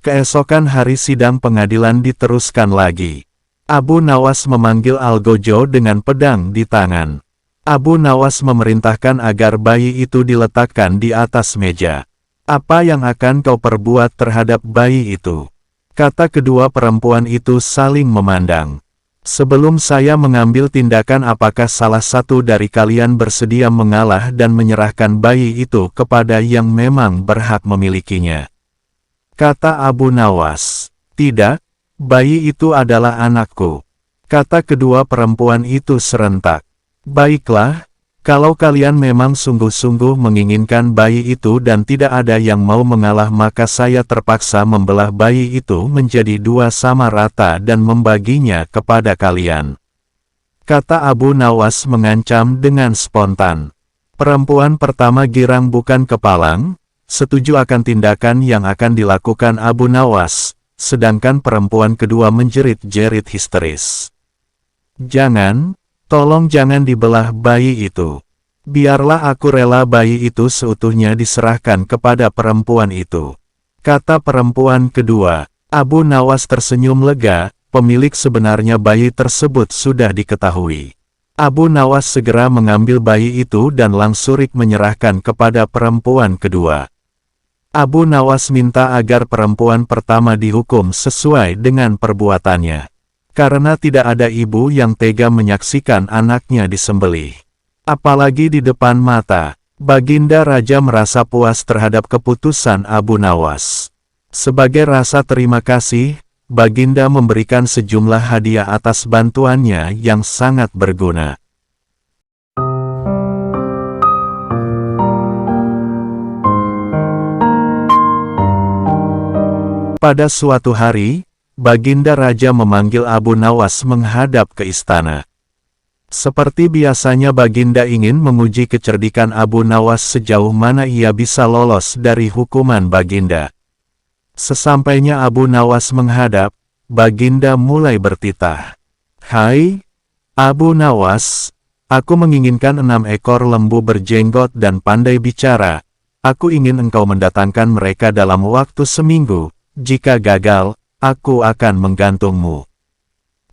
Keesokan hari sidang pengadilan diteruskan lagi. Abu Nawas memanggil algojo dengan pedang di tangan. Abu Nawas memerintahkan agar bayi itu diletakkan di atas meja. Apa yang akan kau perbuat terhadap bayi itu? Kata kedua perempuan itu saling memandang. Sebelum saya mengambil tindakan, apakah salah satu dari kalian bersedia mengalah dan menyerahkan bayi itu kepada yang memang berhak memilikinya? Kata Abu Nawas, tidak, bayi itu adalah anakku. Kata kedua perempuan itu serentak. Baiklah, kalau kalian memang sungguh-sungguh menginginkan bayi itu dan tidak ada yang mau mengalah, maka saya terpaksa membelah bayi itu menjadi dua sama rata dan membaginya kepada kalian. Kata Abu Nawas mengancam dengan spontan. Perempuan pertama girang bukan kepalang, setuju akan tindakan yang akan dilakukan Abu Nawas, sedangkan perempuan kedua menjerit-jerit histeris. Jangan, tolong jangan dibelah bayi itu. Biarlah aku rela bayi itu seutuhnya diserahkan kepada perempuan itu. Kata perempuan kedua. Abu Nawas tersenyum lega, pemilik sebenarnya bayi tersebut sudah diketahui. Abu Nawas segera mengambil bayi itu dan langsung menyerahkan kepada perempuan kedua. Abu Nawas minta agar perempuan pertama dihukum sesuai dengan perbuatannya. Karena tidak ada ibu yang tega menyaksikan anaknya disembelih. Apalagi di depan mata, Baginda Raja merasa puas terhadap keputusan Abu Nawas. Sebagai rasa terima kasih, Baginda memberikan sejumlah hadiah atas bantuannya yang sangat berguna. Pada suatu hari, Baginda Raja memanggil Abu Nawas menghadap ke istana. Seperti biasanya Baginda ingin menguji kecerdikan Abu Nawas sejauh mana ia bisa lolos dari hukuman Baginda. Sesampainya Abu Nawas menghadap, Baginda mulai bertitah. "Hai, Abu Nawas, aku menginginkan 6 ekor lembu berjenggot dan pandai bicara. Aku ingin engkau mendatangkan mereka dalam waktu seminggu. Jika gagal, aku akan menggantungmu."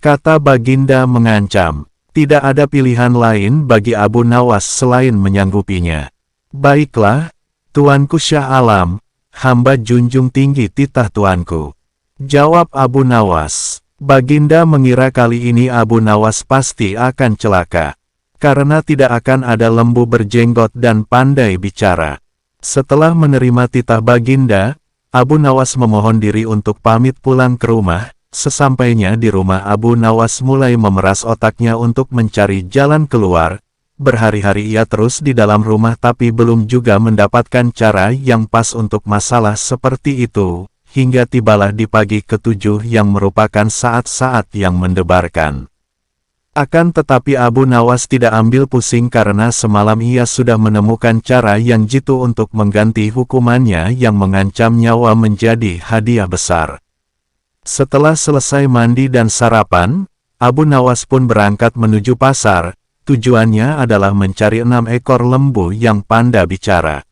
Kata Baginda mengancam. Tidak ada pilihan lain bagi Abu Nawas selain menyanggupinya. "Baiklah, Tuanku Syah Alam, hamba junjung tinggi titah tuanku," jawab Abu Nawas. Baginda mengira kali ini Abu Nawas pasti akan celaka. Karena tidak akan ada lembu berjenggot dan pandai bicara. Setelah menerima titah Baginda, Abu Nawas memohon diri untuk pamit pulang ke rumah. Sesampainya di rumah, Abu Nawas mulai memeras otaknya untuk mencari jalan keluar. Berhari-hari ia terus di dalam rumah tapi belum juga mendapatkan cara yang pas untuk masalah seperti itu. Hingga tibalah di pagi ke-7 yang merupakan saat-saat yang mendebarkan. Akan tetapi Abu Nawas tidak ambil pusing karena semalam ia sudah menemukan cara yang jitu untuk mengganti hukumannya yang mengancam nyawa menjadi hadiah besar. Setelah selesai mandi dan sarapan, Abu Nawas pun berangkat menuju pasar. Tujuannya adalah mencari 6 ekor lembu yang pandai bicara.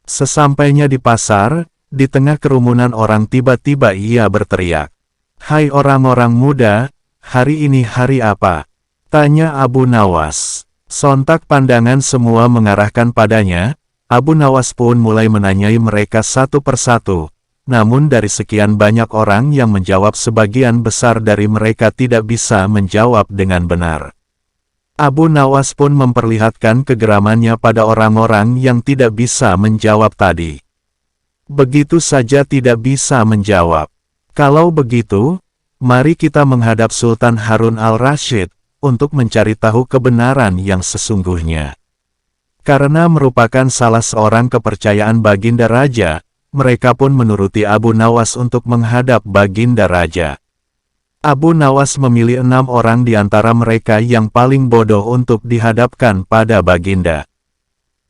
Sesampainya di pasar, di tengah kerumunan orang tiba-tiba ia berteriak. "Hai orang-orang muda, hari ini hari apa?" tanya Abu Nawas. Sontak pandangan semua mengarahkan padanya. Abu Nawas pun mulai menanyai mereka satu persatu. Namun dari sekian banyak orang yang menjawab, sebagian besar dari mereka tidak bisa menjawab dengan benar. Abu Nawas pun memperlihatkan kegeramannya pada orang-orang yang tidak bisa menjawab tadi. Begitu saja tidak bisa menjawab. Kalau begitu, mari kita menghadap Sultan Harun al-Rasyid untuk mencari tahu kebenaran yang sesungguhnya. Karena merupakan salah seorang kepercayaan Baginda Raja, mereka pun menuruti Abu Nawas untuk menghadap Baginda Raja. Abu Nawas memilih 6 orang di antara mereka yang paling bodoh untuk dihadapkan pada Baginda.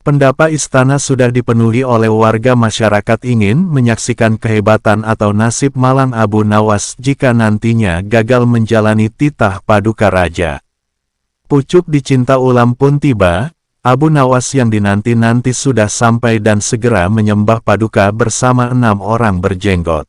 Pendapa istana sudah dipenuhi oleh warga masyarakat ingin menyaksikan kehebatan atau nasib malang Abu Nawas jika nantinya gagal menjalani titah paduka raja. Pucuk dicinta ulam pun tiba. Abu Nawas yang dinanti-nanti sudah sampai dan segera menyembah paduka bersama 6 orang berjenggot.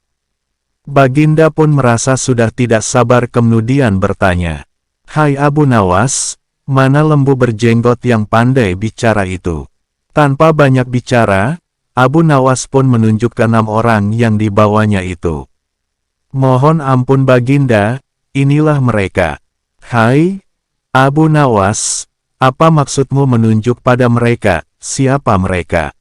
Baginda pun merasa sudah tidak sabar kemudian bertanya, "Hai Abu Nawas, mana lembu berjenggot yang pandai bicara itu?" Tanpa banyak bicara, Abu Nawas pun menunjuk ke 6 orang yang dibawanya itu. "Mohon ampun Baginda, inilah mereka." "Hai, Abu Nawas, apa maksudmu menunjuk pada mereka? Siapa mereka?"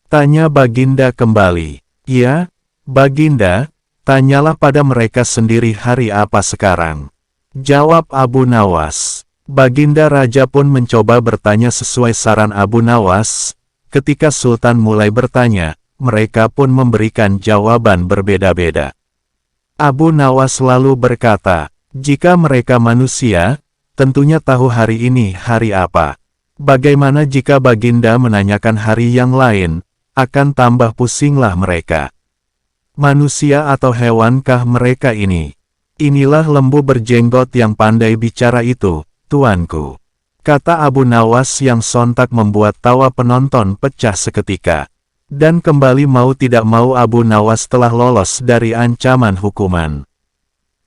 tanya Baginda kembali. "Ya, Baginda, tanyalah pada mereka sendiri hari apa sekarang," jawab Abu Nawas. Baginda Raja pun mencoba bertanya sesuai saran Abu Nawas. Ketika Sultan mulai bertanya, mereka pun memberikan jawaban berbeda-beda. Abu Nawas lalu berkata, "Jika mereka manusia, tentunya tahu hari ini hari apa. Bagaimana jika Baginda menanyakan hari yang lain, akan tambah pusinglah mereka. Manusia atau hewankah mereka ini? Inilah lembu berjenggot yang pandai bicara itu, Tuanku," kata Abu Nawas yang sontak membuat tawa penonton pecah seketika. Dan kembali mau tidak mau Abu Nawas telah lolos dari ancaman hukuman.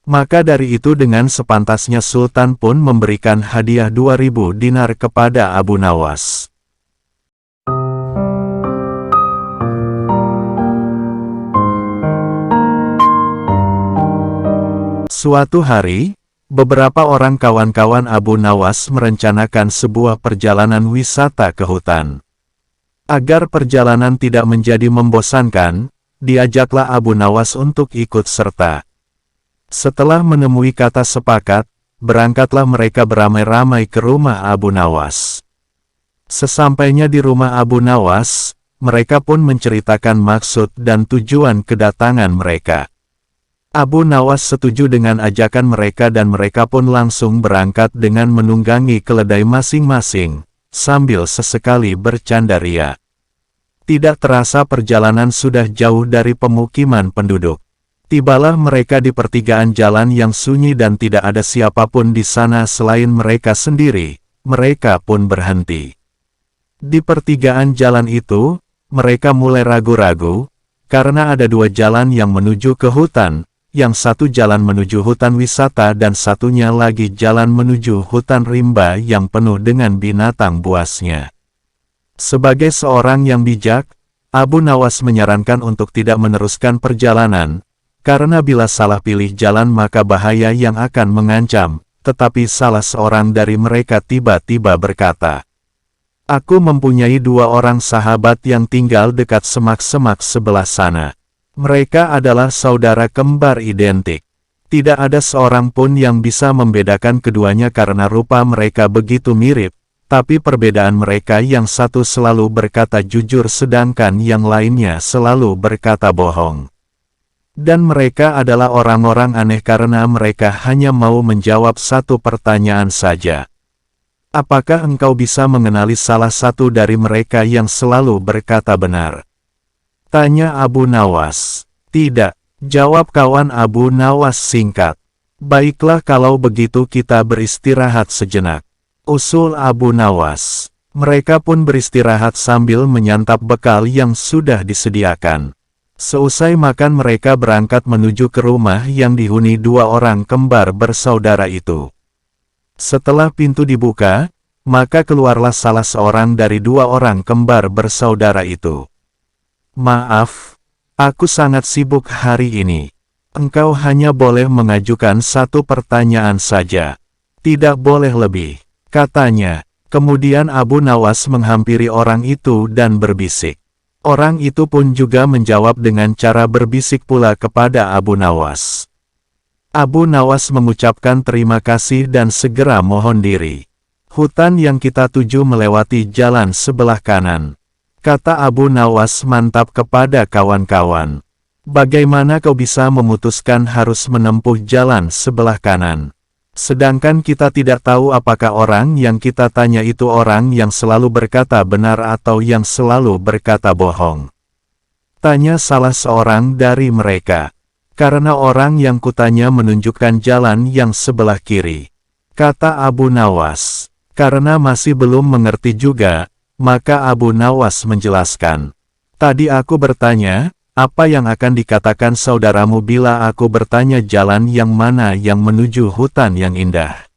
Maka dari itu dengan sepantasnya Sultan pun memberikan hadiah 2000 dinar kepada Abu Nawas. Suatu hari, beberapa orang kawan-kawan Abu Nawas merencanakan sebuah perjalanan wisata ke hutan. Agar perjalanan tidak menjadi membosankan, diajaklah Abu Nawas untuk ikut serta. Setelah menemui kata sepakat, berangkatlah mereka beramai-ramai ke rumah Abu Nawas. Sesampainya di rumah Abu Nawas, mereka pun menceritakan maksud dan tujuan kedatangan mereka. Abu Nawas setuju dengan ajakan mereka dan mereka pun langsung berangkat dengan menunggangi keledai masing-masing, sambil sesekali bercanda ria. Tidak terasa perjalanan sudah jauh dari pemukiman penduduk. Tibalah mereka di pertigaan jalan yang sunyi dan tidak ada siapapun di sana selain mereka sendiri. Mereka pun berhenti. Di pertigaan jalan itu, mereka mulai ragu-ragu, karena ada dua jalan yang menuju ke hutan, yang satu jalan menuju hutan wisata dan satunya lagi jalan menuju hutan rimba yang penuh dengan binatang buasnya. Sebagai seorang yang bijak, Abu Nawas menyarankan untuk tidak meneruskan perjalanan, karena bila salah pilih jalan maka bahaya yang akan mengancam, tetapi salah seorang dari mereka tiba-tiba berkata, "Aku mempunyai dua orang sahabat yang tinggal dekat semak-semak sebelah sana. Mereka adalah saudara kembar identik. Tidak ada seorang pun yang bisa membedakan keduanya karena rupa mereka begitu mirip, tapi perbedaan mereka yang satu selalu berkata jujur sedangkan yang lainnya selalu berkata bohong. Dan mereka adalah orang-orang aneh karena mereka hanya mau menjawab satu pertanyaan saja. Apakah engkau bisa mengenali salah satu dari mereka yang selalu berkata benar?" Tanya Abu Nawas. "Tidak," jawab kawan Abu Nawas singkat. "Baiklah kalau begitu kita beristirahat sejenak," usul Abu Nawas. Mereka pun beristirahat sambil menyantap bekal yang sudah disediakan. Seusai makan mereka berangkat menuju ke rumah yang dihuni dua orang kembar bersaudara itu. Setelah pintu dibuka, maka keluarlah salah seorang dari dua orang kembar bersaudara itu. "Maaf, aku sangat sibuk hari ini. Engkau hanya boleh mengajukan satu pertanyaan saja. Tidak boleh lebih," katanya. Kemudian Abu Nawas menghampiri orang itu dan berbisik. Orang itu pun juga menjawab dengan cara berbisik pula kepada Abu Nawas. Abu Nawas mengucapkan terima kasih dan segera mohon diri. "Hutan yang kita tuju melewati jalan sebelah kanan," kata Abu Nawas mantap kepada kawan-kawan. "Bagaimana kau bisa memutuskan harus menempuh jalan sebelah kanan? Sedangkan kita tidak tahu apakah orang yang kita tanya itu orang yang selalu berkata benar atau yang selalu berkata bohong?" Tanya salah seorang dari mereka. "Karena orang yang kutanya menunjukkan jalan yang sebelah kiri," kata Abu Nawas. Karena masih belum mengerti juga, maka Abu Nawas menjelaskan, "Tadi aku bertanya, apa yang akan dikatakan saudaramu bila aku bertanya jalan yang mana yang menuju hutan yang indah?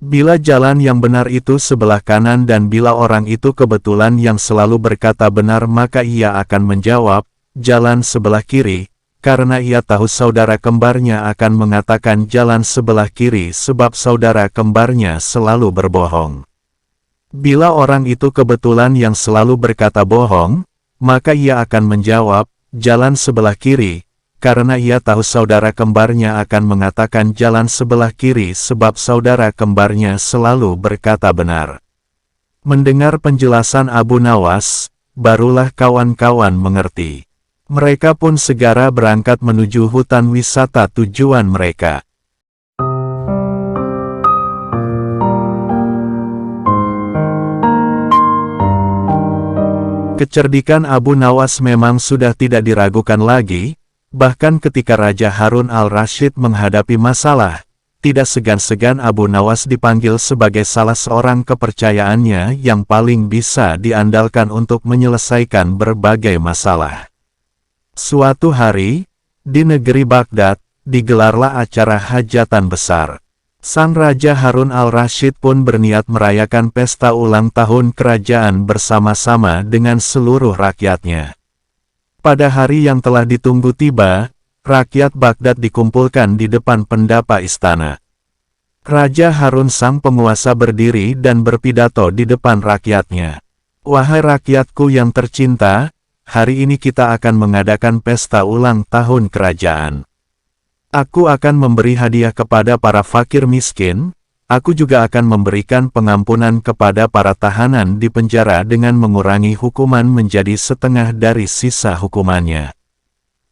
Bila jalan yang benar itu sebelah kanan dan bila orang itu kebetulan yang selalu berkata benar maka ia akan menjawab, jalan sebelah kiri, karena ia tahu saudara kembarnya akan mengatakan jalan sebelah kiri sebab saudara kembarnya selalu berbohong. Bila orang itu kebetulan yang selalu berkata bohong, maka ia akan menjawab, jalan sebelah kiri, karena ia tahu saudara kembarnya akan mengatakan jalan sebelah kiri sebab saudara kembarnya selalu berkata benar." Mendengar penjelasan Abu Nawas, barulah kawan-kawan mengerti. Mereka pun segera berangkat menuju hutan wisata tujuan mereka. Kecerdikan Abu Nawas memang sudah tidak diragukan lagi, bahkan ketika Raja Harun al-Rasyid menghadapi masalah, tidak segan-segan Abu Nawas dipanggil sebagai salah seorang kepercayaannya yang paling bisa diandalkan untuk menyelesaikan berbagai masalah. Suatu hari, di negeri Baghdad, digelarlah acara hajatan besar. Sang Raja Harun al-Rasyid pun berniat merayakan pesta ulang tahun kerajaan bersama-sama dengan seluruh rakyatnya. Pada hari yang telah ditunggu tiba, rakyat Baghdad dikumpulkan di depan pendapa istana. Raja Harun sang penguasa berdiri dan berpidato di depan rakyatnya. "Wahai rakyatku yang tercinta, hari ini kita akan mengadakan pesta ulang tahun kerajaan. Aku akan memberi hadiah kepada para fakir miskin, aku juga akan memberikan pengampunan kepada para tahanan di penjara dengan mengurangi hukuman menjadi setengah dari sisa hukumannya."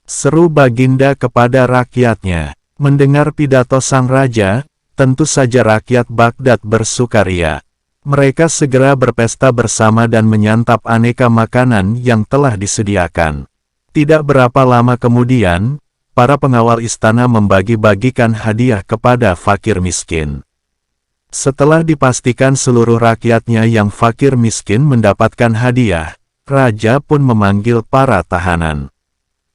Seru Baginda kepada rakyatnya. Mendengar pidato sang raja, tentu saja rakyat Baghdad bersukaria. Mereka segera berpesta bersama dan menyantap aneka makanan yang telah disediakan. Tidak berapa lama kemudian, para pengawal istana membagi-bagikan hadiah kepada fakir miskin. Setelah dipastikan seluruh rakyatnya yang fakir miskin mendapatkan hadiah, raja pun memanggil para tahanan.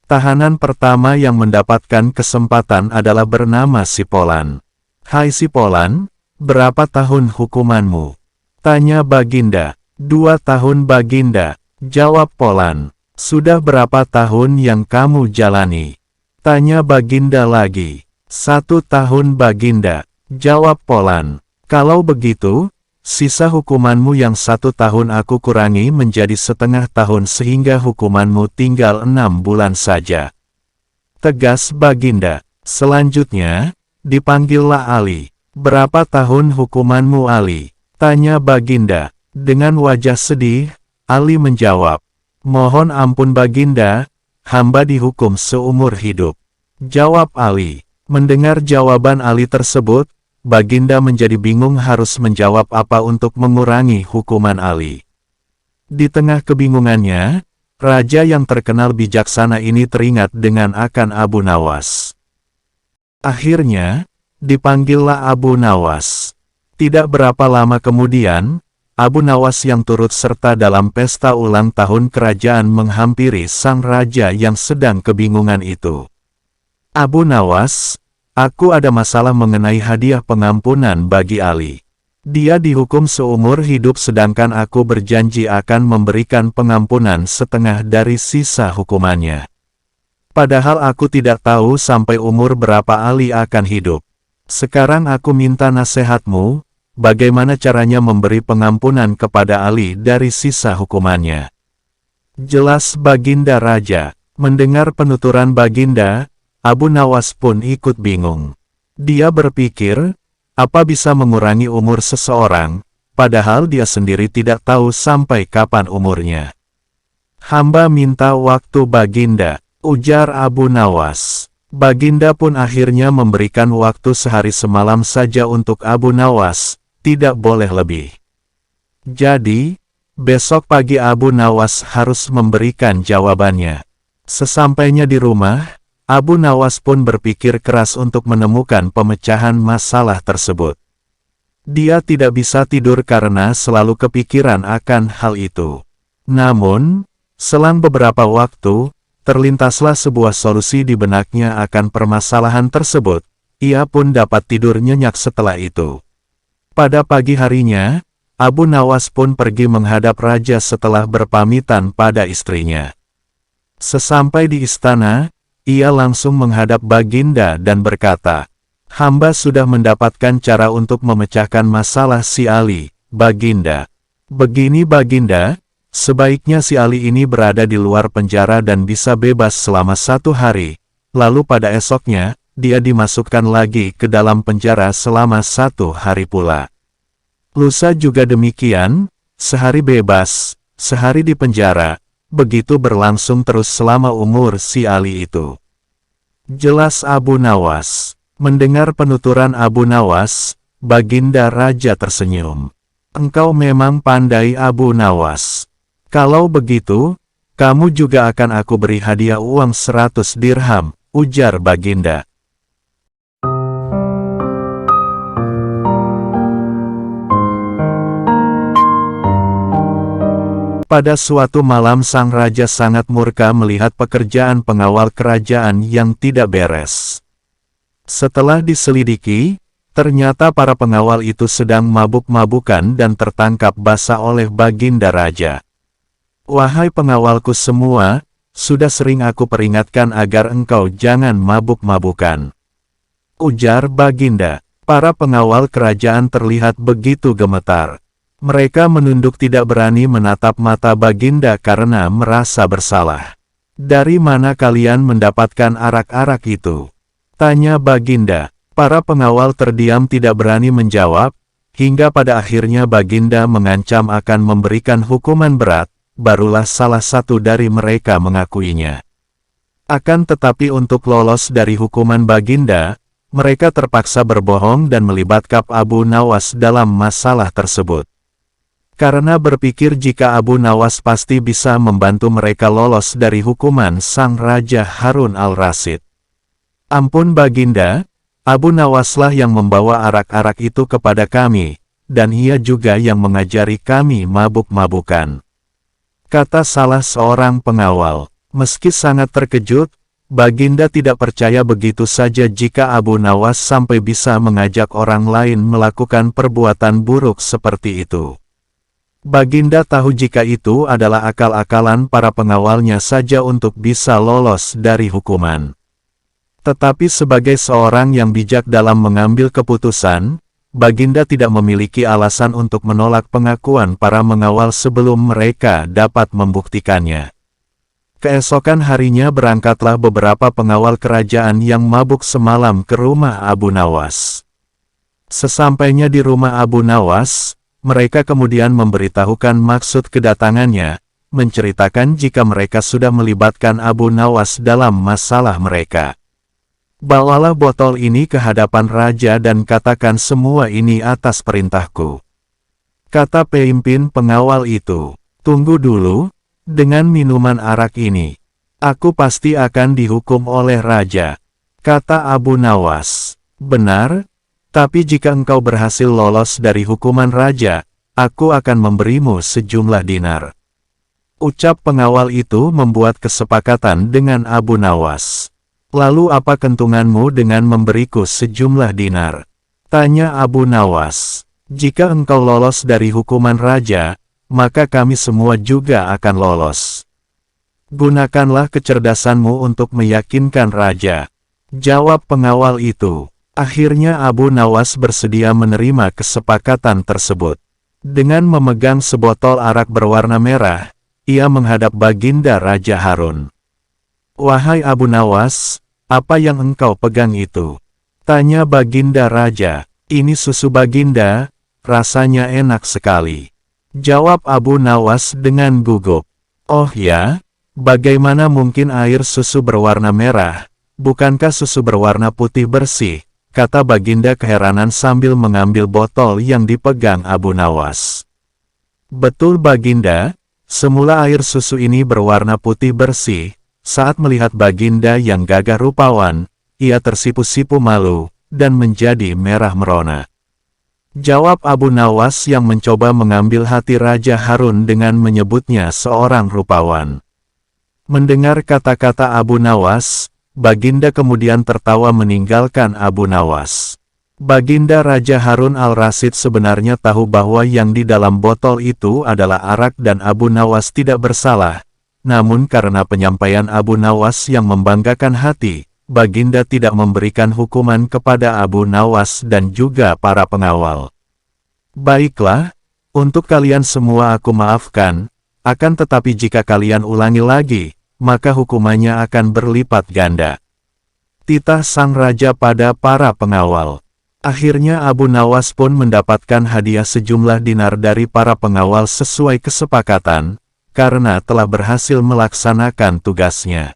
Tahanan pertama yang mendapatkan kesempatan adalah bernama Sipolan. "Hai Sipolan, berapa tahun hukumanmu?" tanya Baginda. "2 tahun Baginda," jawab Polan. "Sudah berapa tahun yang kamu jalani?" tanya Baginda lagi. "1 tahun Baginda," jawab Polan. "Kalau begitu, sisa hukumanmu yang 1 tahun aku kurangi menjadi setengah tahun sehingga hukumanmu tinggal 6 bulan saja," tegas Baginda. Selanjutnya, dipanggillah Ali. "Berapa tahun hukumanmu Ali?" tanya Baginda. Dengan wajah sedih, Ali menjawab, "Mohon ampun Baginda, hamba dihukum seumur hidup," jawab Ali. Mendengar jawaban Ali tersebut, Baginda menjadi bingung harus menjawab apa untuk mengurangi hukuman Ali. Di tengah kebingungannya, raja yang terkenal bijaksana ini teringat dengan akan Abu Nawas. Akhirnya, dipanggillah Abu Nawas. Tidak berapa lama kemudian, Abu Nawas yang turut serta dalam pesta ulang tahun kerajaan menghampiri sang raja yang sedang kebingungan itu. "Abu Nawas, aku ada masalah mengenai hadiah pengampunan bagi Ali. Dia dihukum seumur hidup sedangkan aku berjanji akan memberikan pengampunan setengah dari sisa hukumannya. Padahal aku tidak tahu sampai umur berapa Ali akan hidup. Sekarang aku minta nasihatmu, bagaimana caranya memberi pengampunan kepada Ali dari sisa hukumannya?" Jelas Baginda Raja. Mendengar penuturan Baginda, Abu Nawas pun ikut bingung. Dia berpikir, apa bisa mengurangi umur seseorang, padahal dia sendiri tidak tahu sampai kapan umurnya. "Hamba minta waktu Baginda," ujar Abu Nawas. Baginda pun akhirnya memberikan waktu sehari semalam saja untuk Abu Nawas, tidak boleh lebih. Jadi, besok pagi Abu Nawas harus memberikan jawabannya. Sesampainya di rumah, Abu Nawas pun berpikir keras untuk menemukan pemecahan masalah tersebut. Dia tidak bisa tidur karena selalu kepikiran akan hal itu. Namun, selang beberapa waktu, terlintaslah sebuah solusi di benaknya akan permasalahan tersebut. Ia pun dapat tidur nyenyak setelah itu. Pada pagi harinya, Abu Nawas pun pergi menghadap raja setelah berpamitan pada istrinya. Sesampai di istana, ia langsung menghadap Baginda dan berkata, "Hamba sudah mendapatkan cara untuk memecahkan masalah si Ali, Baginda. Begini Baginda, sebaiknya si Ali ini berada di luar penjara dan bisa bebas selama 1 hari, lalu pada esoknya, dia dimasukkan lagi ke dalam penjara selama 1 hari pula. Lusa juga demikian, sehari bebas, sehari di penjara, begitu berlangsung terus selama umur si Ali itu." Jelas Abu Nawas. Mendengar penuturan Abu Nawas, Baginda Raja tersenyum. "Engkau memang pandai Abu Nawas. Kalau begitu, kamu juga akan aku beri hadiah uang 100 dirham, ujar Baginda. Pada suatu malam sang raja sangat murka melihat pekerjaan pengawal kerajaan yang tidak beres. Setelah diselidiki, ternyata para pengawal itu sedang mabuk-mabukan dan tertangkap basah oleh Baginda Raja. "Wahai pengawalku semua, sudah sering aku peringatkan agar engkau jangan mabuk-mabukan," ujar Baginda. Para pengawal kerajaan terlihat begitu gemetar. Mereka menunduk tidak berani menatap mata Baginda karena merasa bersalah. "Dari mana kalian mendapatkan arak-arak itu?" tanya Baginda. Para pengawal terdiam tidak berani menjawab, hingga pada akhirnya Baginda mengancam akan memberikan hukuman berat, barulah salah satu dari mereka mengakuinya. Akan tetapi untuk lolos dari hukuman Baginda, mereka terpaksa berbohong dan melibatkan Abu Nawas dalam masalah tersebut. Karena berpikir jika Abu Nawas pasti bisa membantu mereka lolos dari hukuman sang Raja Harun al-Rasyid. "Ampun Baginda, Abu Nawaslah yang membawa arak-arak itu kepada kami, dan ia juga yang mengajari kami mabuk-mabukan," kata salah seorang pengawal. Meski sangat terkejut, Baginda tidak percaya begitu saja jika Abu Nawas sampai bisa mengajak orang lain melakukan perbuatan buruk seperti itu. Baginda tahu jika itu adalah akal-akalan para pengawalnya saja untuk bisa lolos dari hukuman. Tetapi sebagai seorang yang bijak dalam mengambil keputusan, Baginda tidak memiliki alasan untuk menolak pengakuan para pengawal sebelum mereka dapat membuktikannya. Keesokan harinya berangkatlah beberapa pengawal kerajaan yang mabuk semalam ke rumah Abu Nawas. Sesampainya di rumah Abu Nawas, mereka kemudian memberitahukan maksud kedatangannya, menceritakan jika mereka sudah melibatkan Abu Nawas dalam masalah mereka. "Bawalah botol ini ke hadapan raja dan katakan semua ini atas perintahku," kata pemimpin pengawal itu. "Tunggu dulu, dengan minuman arak ini, aku pasti akan dihukum oleh raja," kata Abu Nawas. "Benar, tapi jika engkau berhasil lolos dari hukuman raja, aku akan memberimu sejumlah dinar," ucap pengawal itu membuat kesepakatan dengan Abu Nawas. "Lalu apa kentunganmu dengan memberiku sejumlah dinar?" tanya Abu Nawas. "Jika engkau lolos dari hukuman raja, maka kami semua juga akan lolos." "Gunakanlah kecerdasanmu untuk meyakinkan raja," jawab pengawal itu. Akhirnya Abu Nawas bersedia menerima kesepakatan tersebut. Dengan memegang sebotol arak berwarna merah, ia menghadap Baginda Raja Harun. "Wahai Abu Nawas, apa yang engkau pegang itu?" tanya Baginda Raja. "Ini susu Baginda, rasanya enak sekali," jawab Abu Nawas dengan gugup. "Oh ya, bagaimana mungkin air susu berwarna merah? Bukankah susu berwarna putih bersih?" kata Baginda keheranan sambil mengambil botol yang dipegang Abu Nawas. "Betul Baginda, semula air susu ini berwarna putih bersih." Saat melihat Baginda yang gagah rupawan, ia tersipu-sipu malu, dan menjadi merah merona. Jawab Abu Nawas yang mencoba mengambil hati Raja Harun dengan menyebutnya seorang rupawan. Mendengar kata-kata Abu Nawas, Baginda kemudian tertawa meninggalkan Abu Nawas. Baginda Raja Harun al-Rasyid sebenarnya tahu bahwa yang di dalam botol itu adalah arak dan Abu Nawas tidak bersalah. Namun karena penyampaian Abu Nawas yang membanggakan hati, Baginda tidak memberikan hukuman kepada Abu Nawas dan juga para pengawal. "Baiklah, untuk kalian semua aku maafkan, akan tetapi jika kalian ulangi lagi, maka hukumannya akan berlipat ganda," titah sang raja pada para pengawal. Akhirnya Abu Nawas pun mendapatkan hadiah sejumlah dinar dari para pengawal sesuai kesepakatan, karena telah berhasil melaksanakan tugasnya.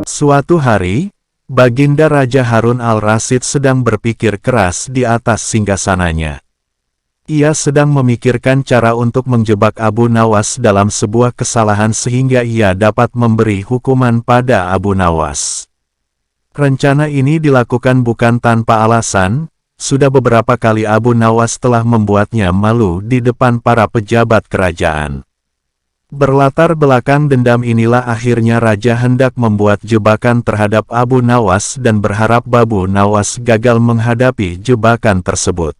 Suatu hari, Baginda Raja Harun al-Rasyid sedang berpikir keras di atas singgasananya. Ia sedang memikirkan cara untuk menjebak Abu Nawas dalam sebuah kesalahan sehingga ia dapat memberi hukuman pada Abu Nawas. Rencana ini dilakukan bukan tanpa alasan, sudah beberapa kali Abu Nawas telah membuatnya malu di depan para pejabat kerajaan. Berlatar belakang dendam inilah akhirnya raja hendak membuat jebakan terhadap Abu Nawas dan berharap Abu Nawas gagal menghadapi jebakan tersebut.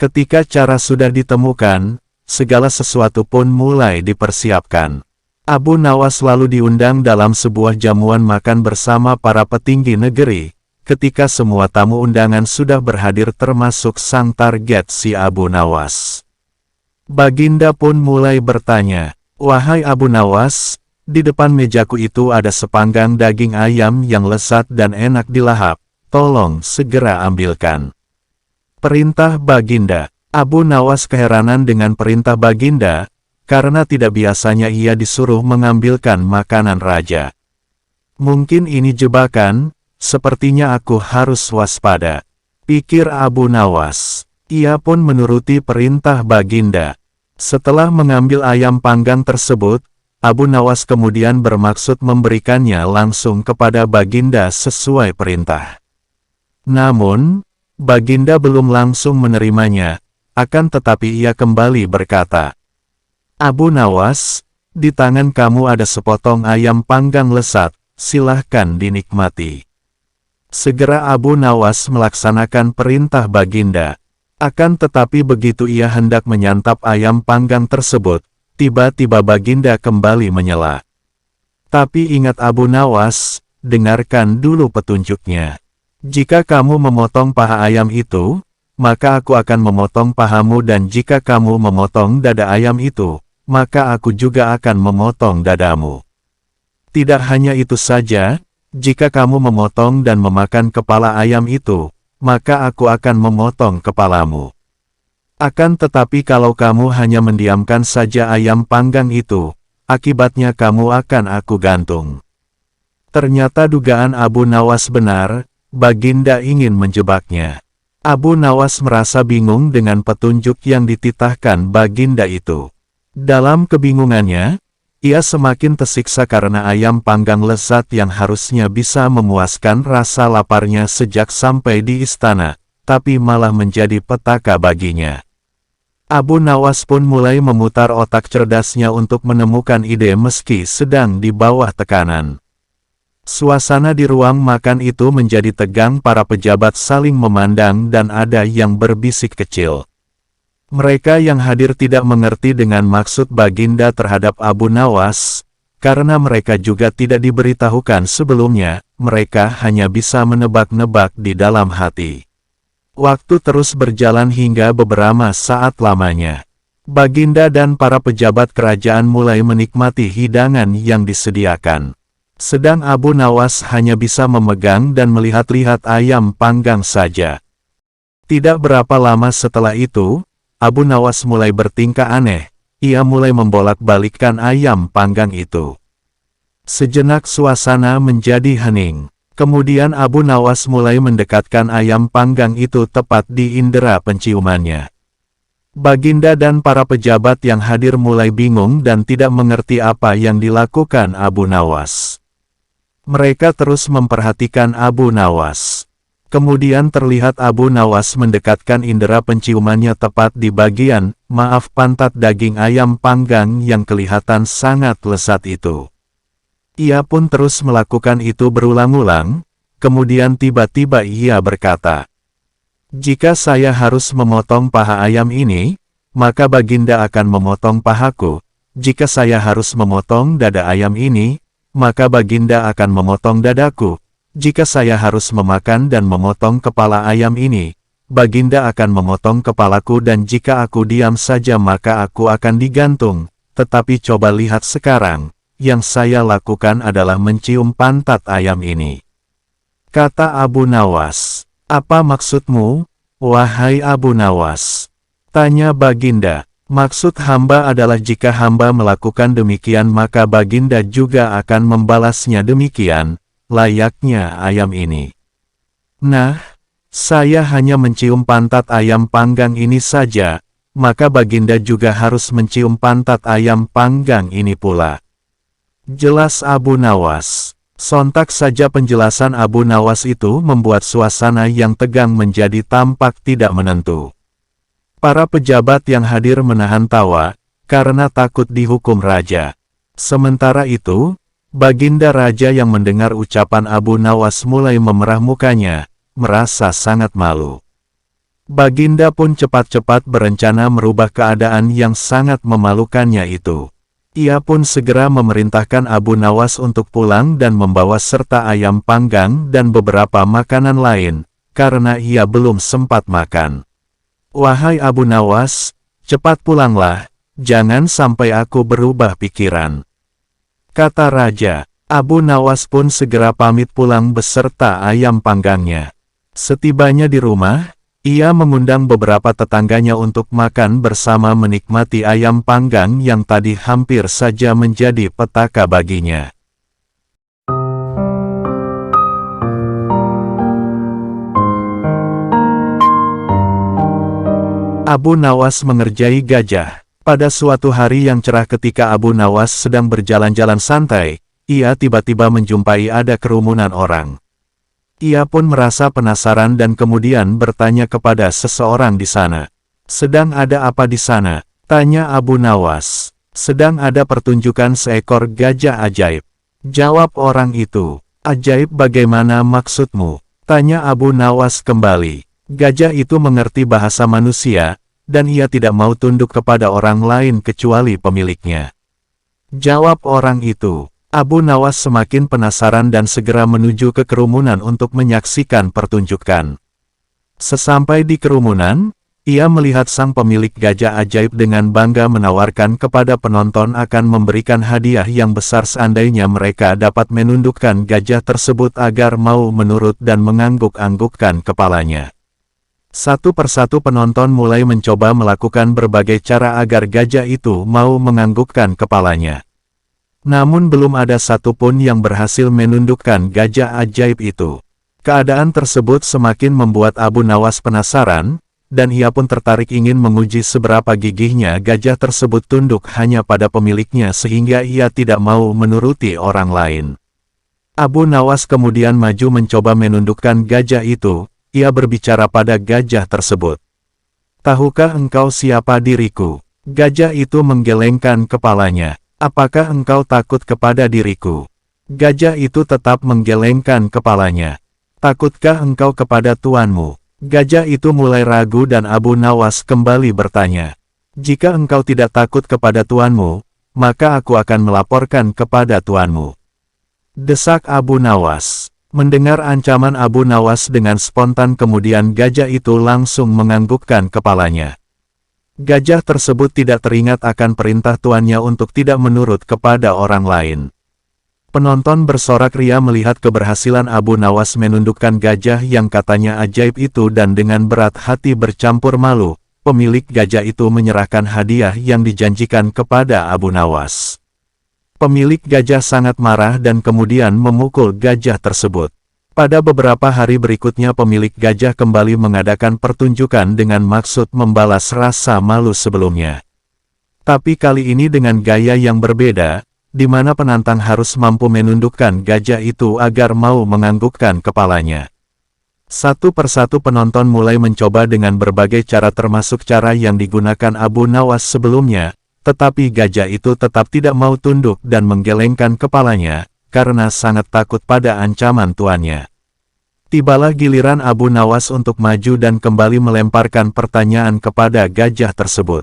Ketika cara sudah ditemukan, segala sesuatu pun mulai dipersiapkan. Abu Nawas lalu diundang dalam sebuah jamuan makan bersama para petinggi negeri. Ketika semua tamu undangan sudah berhadir termasuk sang target si Abu Nawas. Baginda pun mulai bertanya, "Wahai Abu Nawas, di depan mejaku itu ada sepanggang daging ayam yang lezat dan enak dilahap, tolong segera ambilkan." Perintah Baginda. Abu Nawas keheranan dengan perintah Baginda, karena tidak biasanya ia disuruh mengambilkan makanan raja. Mungkin ini jebakan, sepertinya aku harus waspada, pikir Abu Nawas. Ia pun menuruti perintah Baginda. Setelah mengambil ayam panggang tersebut, Abu Nawas kemudian bermaksud memberikannya langsung kepada Baginda sesuai perintah. Namun, Baginda belum langsung menerimanya, akan tetapi ia kembali berkata, "Abu Nawas, di tangan kamu ada sepotong ayam panggang lezat, silahkan dinikmati." Segera Abu Nawas melaksanakan perintah Baginda. Akan tetapi begitu ia hendak menyantap ayam panggang tersebut, tiba-tiba Baginda kembali menyela. "Tapi ingat Abu Nawas, dengarkan dulu petunjuknya. Jika kamu memotong paha ayam itu, maka aku akan memotong pahamu, dan jika kamu memotong dada ayam itu, maka aku juga akan memotong dadamu. Tidak hanya itu saja, jika kamu memotong dan memakan kepala ayam itu, maka aku akan memotong kepalamu. Akan tetapi kalau kamu hanya mendiamkan saja ayam panggang itu, akibatnya kamu akan aku gantung." Ternyata dugaan Abu Nawas benar, Baginda ingin menjebaknya. Abu Nawas merasa bingung dengan petunjuk yang dititahkan Baginda itu. Dalam kebingungannya, ia semakin tersiksa karena ayam panggang lezat yang harusnya bisa memuaskan rasa laparnya sejak sampai di istana, tapi malah menjadi petaka baginya. Abu Nawas pun mulai memutar otak cerdasnya untuk menemukan ide meski sedang di bawah tekanan. Suasana di ruang makan itu menjadi tegang, para pejabat saling memandang dan ada yang berbisik kecil. Mereka yang hadir tidak mengerti dengan maksud Baginda terhadap Abu Nawas, karena mereka juga tidak diberitahukan sebelumnya, mereka hanya bisa menebak-nebak di dalam hati. Waktu terus berjalan hingga beberapa saat lamanya. Baginda dan para pejabat kerajaan mulai menikmati hidangan yang disediakan. Sedang Abu Nawas hanya bisa memegang dan melihat-lihat ayam panggang saja. Tidak berapa lama setelah itu, Abu Nawas mulai bertingkah aneh, ia mulai membolak-balikkan ayam panggang itu. Sejenak suasana menjadi hening. Kemudian Abu Nawas mulai mendekatkan ayam panggang itu tepat di indera penciumannya. Baginda dan para pejabat yang hadir mulai bingung dan tidak mengerti apa yang dilakukan Abu Nawas. Mereka terus memperhatikan Abu Nawas. Kemudian terlihat Abu Nawas mendekatkan indera penciumannya tepat di bagian, pantat daging ayam panggang yang kelihatan sangat lezat itu. Ia pun terus melakukan itu berulang-ulang, kemudian tiba-tiba ia berkata, "Jika saya harus memotong paha ayam ini, maka Baginda akan memotong pahaku. Jika saya harus memotong dada ayam ini, maka Baginda akan memotong dadaku. Jika saya harus memakan dan memotong kepala ayam ini, Baginda akan memotong kepalaku, dan jika aku diam saja maka aku akan digantung. Tetapi coba lihat sekarang, yang saya lakukan adalah mencium pantat ayam ini." Kata Abu Nawas, "Apa maksudmu, wahai Abu Nawas?" Tanya Baginda. "Maksud hamba adalah jika hamba melakukan demikian maka Baginda juga akan membalasnya demikian, layaknya ayam ini. Nah, saya hanya mencium pantat ayam panggang ini saja, maka Baginda juga harus mencium pantat ayam panggang ini pula." Jelas Abu Nawas. Sontak saja penjelasan Abu Nawas itu membuat suasana yang tegang menjadi tampak tidak menentu. Para pejabat yang hadir menahan tawa, karena takut dihukum raja. Sementara itu, Baginda Raja yang mendengar ucapan Abu Nawas mulai memerah mukanya, merasa sangat malu. Baginda pun cepat-cepat berencana merubah keadaan yang sangat memalukannya itu. Ia pun segera memerintahkan Abu Nawas untuk pulang dan membawa serta ayam panggang dan beberapa makanan lain, karena ia belum sempat makan. "Wahai Abu Nawas, cepat pulanglah, jangan sampai aku berubah pikiran," kata raja. Abu Nawas pun segera pamit pulang beserta ayam panggangnya. Setibanya di rumah, ia mengundang beberapa tetangganya untuk makan bersama menikmati ayam panggang yang tadi hampir saja menjadi petaka baginya. Abu Nawas mengerjai gajah. Pada suatu hari yang cerah ketika Abu Nawas sedang berjalan-jalan santai, ia tiba-tiba menjumpai ada kerumunan orang. Ia pun merasa penasaran dan kemudian bertanya kepada seseorang di sana. "Sedang ada apa di sana?" tanya Abu Nawas. "Sedang ada pertunjukan seekor gajah ajaib," jawab orang itu. "Ajaib bagaimana maksudmu?" tanya Abu Nawas kembali. Gajah itu mengerti bahasa manusia, dan ia tidak mau tunduk kepada orang lain kecuali pemiliknya. Jawab orang itu. Abu Nawas semakin penasaran dan segera menuju ke kerumunan untuk menyaksikan pertunjukan. Sesampai di kerumunan, ia melihat sang pemilik gajah ajaib dengan bangga menawarkan kepada penonton akan memberikan hadiah yang besar seandainya mereka dapat menundukkan gajah tersebut agar mau menurut dan mengangguk-anggukkan kepalanya. Satu persatu penonton mulai mencoba melakukan berbagai cara agar gajah itu mau menganggukkan kepalanya. Namun belum ada satupun yang berhasil menundukkan gajah ajaib itu. Keadaan tersebut semakin membuat Abu Nawas penasaran, dan ia pun tertarik ingin menguji seberapa gigihnya gajah tersebut tunduk hanya pada pemiliknya sehingga ia tidak mau menuruti orang lain. Abu Nawas kemudian maju mencoba menundukkan gajah itu, ia berbicara pada gajah tersebut. "Tahukah engkau siapa diriku?" Gajah itu menggelengkan kepalanya. "Apakah engkau takut kepada diriku?" Gajah itu tetap menggelengkan kepalanya. "Takutkah engkau kepada tuanmu?" Gajah itu mulai ragu dan Abu Nawas kembali bertanya. "Jika engkau tidak takut kepada tuanmu, maka aku akan melaporkan kepada tuanmu," desak Abu Nawas. Mendengar ancaman Abu Nawas dengan spontan kemudian gajah itu langsung menganggukkan kepalanya. Gajah tersebut tidak teringat akan perintah tuannya untuk tidak menurut kepada orang lain. Penonton bersorak ria melihat keberhasilan Abu Nawas menundukkan gajah yang katanya ajaib itu dan dengan berat hati bercampur malu, pemilik gajah itu menyerahkan hadiah yang dijanjikan kepada Abu Nawas. Pemilik gajah sangat marah dan kemudian memukul gajah tersebut. Pada beberapa hari berikutnya pemilik gajah kembali mengadakan pertunjukan dengan maksud membalas rasa malu sebelumnya. Tapi kali ini dengan gaya yang berbeda, di mana penantang harus mampu menundukkan gajah itu agar mau menganggukkan kepalanya. Satu persatu penonton mulai mencoba dengan berbagai cara termasuk cara yang digunakan Abu Nawas sebelumnya, tetapi gajah itu tetap tidak mau tunduk dan menggelengkan kepalanya, karena sangat takut pada ancaman tuannya. Tibalah giliran Abu Nawas untuk maju dan kembali melemparkan pertanyaan kepada gajah tersebut.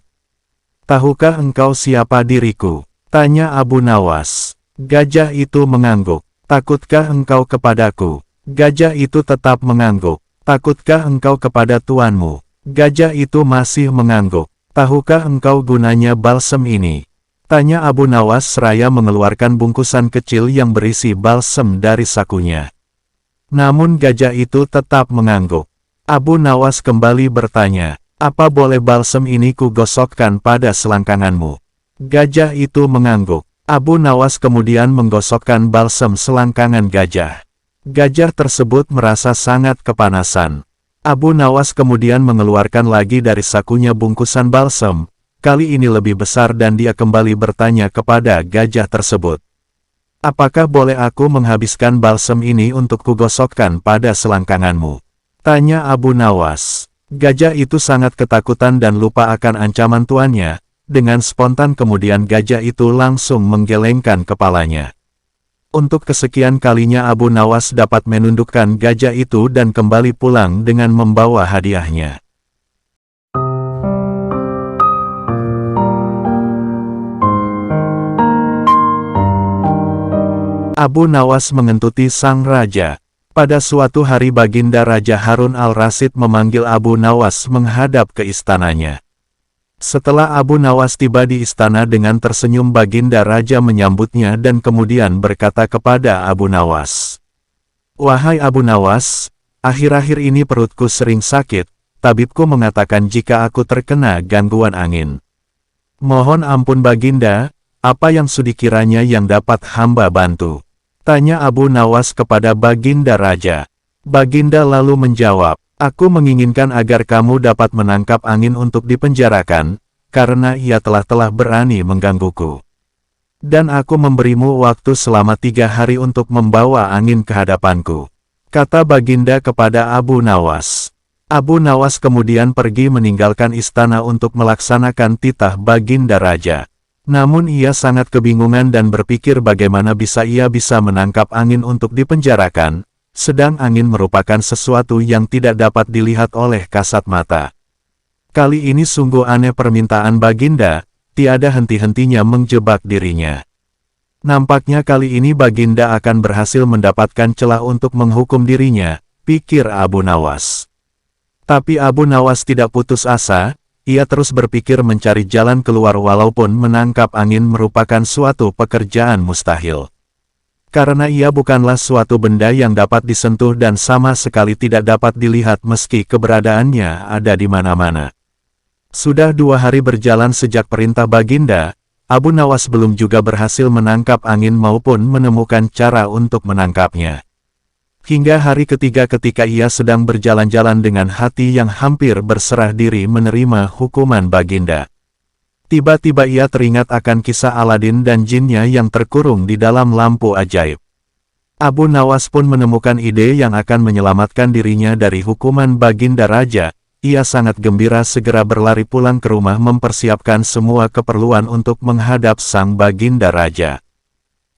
"Tahukah engkau siapa diriku?" tanya Abu Nawas. Gajah itu mengangguk. "Takutkah engkau kepadaku?" Gajah itu tetap mengangguk. "Takutkah engkau kepada tuanmu?" Gajah itu masih mengangguk. "Tahukah engkau gunanya balsem ini?" tanya Abu Nawas seraya mengeluarkan bungkusan kecil yang berisi balsem dari sakunya. Namun gajah itu tetap mengangguk. Abu Nawas kembali bertanya, "Apa boleh balsem ini kugosokkan pada selangkanganmu?" Gajah itu mengangguk. Abu Nawas kemudian menggosokkan balsem selangkangan gajah. Gajah tersebut merasa sangat kepanasan. Abu Nawas kemudian mengeluarkan lagi dari sakunya bungkusan balsem. Kali ini lebih besar dan dia kembali bertanya kepada gajah tersebut. Apakah boleh aku menghabiskan balsem ini untuk kugosokkan pada selangkanganmu? Tanya Abu Nawas. Gajah itu sangat ketakutan dan lupa akan ancaman tuannya. Dengan spontan kemudian gajah itu langsung menggelengkan kepalanya. Untuk kesekian kalinya Abu Nawas dapat menundukkan gajah itu dan kembali pulang dengan membawa hadiahnya. Abu Nawas mengentuti sang raja. Pada suatu hari Baginda Raja Harun al-Rasyid memanggil Abu Nawas menghadap ke istananya. Setelah Abu Nawas tiba di istana dengan tersenyum Baginda Raja menyambutnya dan kemudian berkata kepada Abu Nawas. Wahai Abu Nawas, akhir-akhir ini perutku sering sakit, tabibku mengatakan jika aku terkena gangguan angin. Mohon ampun Baginda, apa yang sudi kiranya yang dapat hamba bantu? Tanya Abu Nawas kepada Baginda Raja. Baginda lalu menjawab, aku menginginkan agar kamu dapat menangkap angin untuk dipenjarakan, karena ia telah berani menggangguku. Dan aku memberimu waktu selama 3 hari untuk membawa angin ke hadapanku. Kata Baginda kepada Abu Nawas. Abu Nawas kemudian pergi meninggalkan istana untuk melaksanakan titah Baginda Raja. Namun ia sangat kebingungan dan berpikir bagaimana ia bisa menangkap angin untuk dipenjarakan, sedang angin merupakan sesuatu yang tidak dapat dilihat oleh kasat mata. Kali ini sungguh aneh permintaan Baginda, tiada henti-hentinya menjebak dirinya. Nampaknya kali ini Baginda akan berhasil mendapatkan celah untuk menghukum dirinya, pikir Abu Nawas. Tapi Abu Nawas tidak putus asa. Ia terus berpikir mencari jalan keluar walaupun menangkap angin merupakan suatu pekerjaan mustahil. Karena ia bukanlah suatu benda yang dapat disentuh dan sama sekali tidak dapat dilihat meski keberadaannya ada di mana-mana. Sudah 2 hari berjalan sejak perintah Baginda, Abu Nawas belum juga berhasil menangkap angin maupun menemukan cara untuk menangkapnya. Hingga hari ketiga ketika ia sedang berjalan-jalan dengan hati yang hampir berserah diri menerima hukuman Baginda. Tiba-tiba ia teringat akan kisah Aladin dan jinnya yang terkurung di dalam lampu ajaib. Abu Nawas pun menemukan ide yang akan menyelamatkan dirinya dari hukuman Baginda Raja. Ia sangat gembira segera berlari pulang ke rumah mempersiapkan semua keperluan untuk menghadap sang Baginda Raja.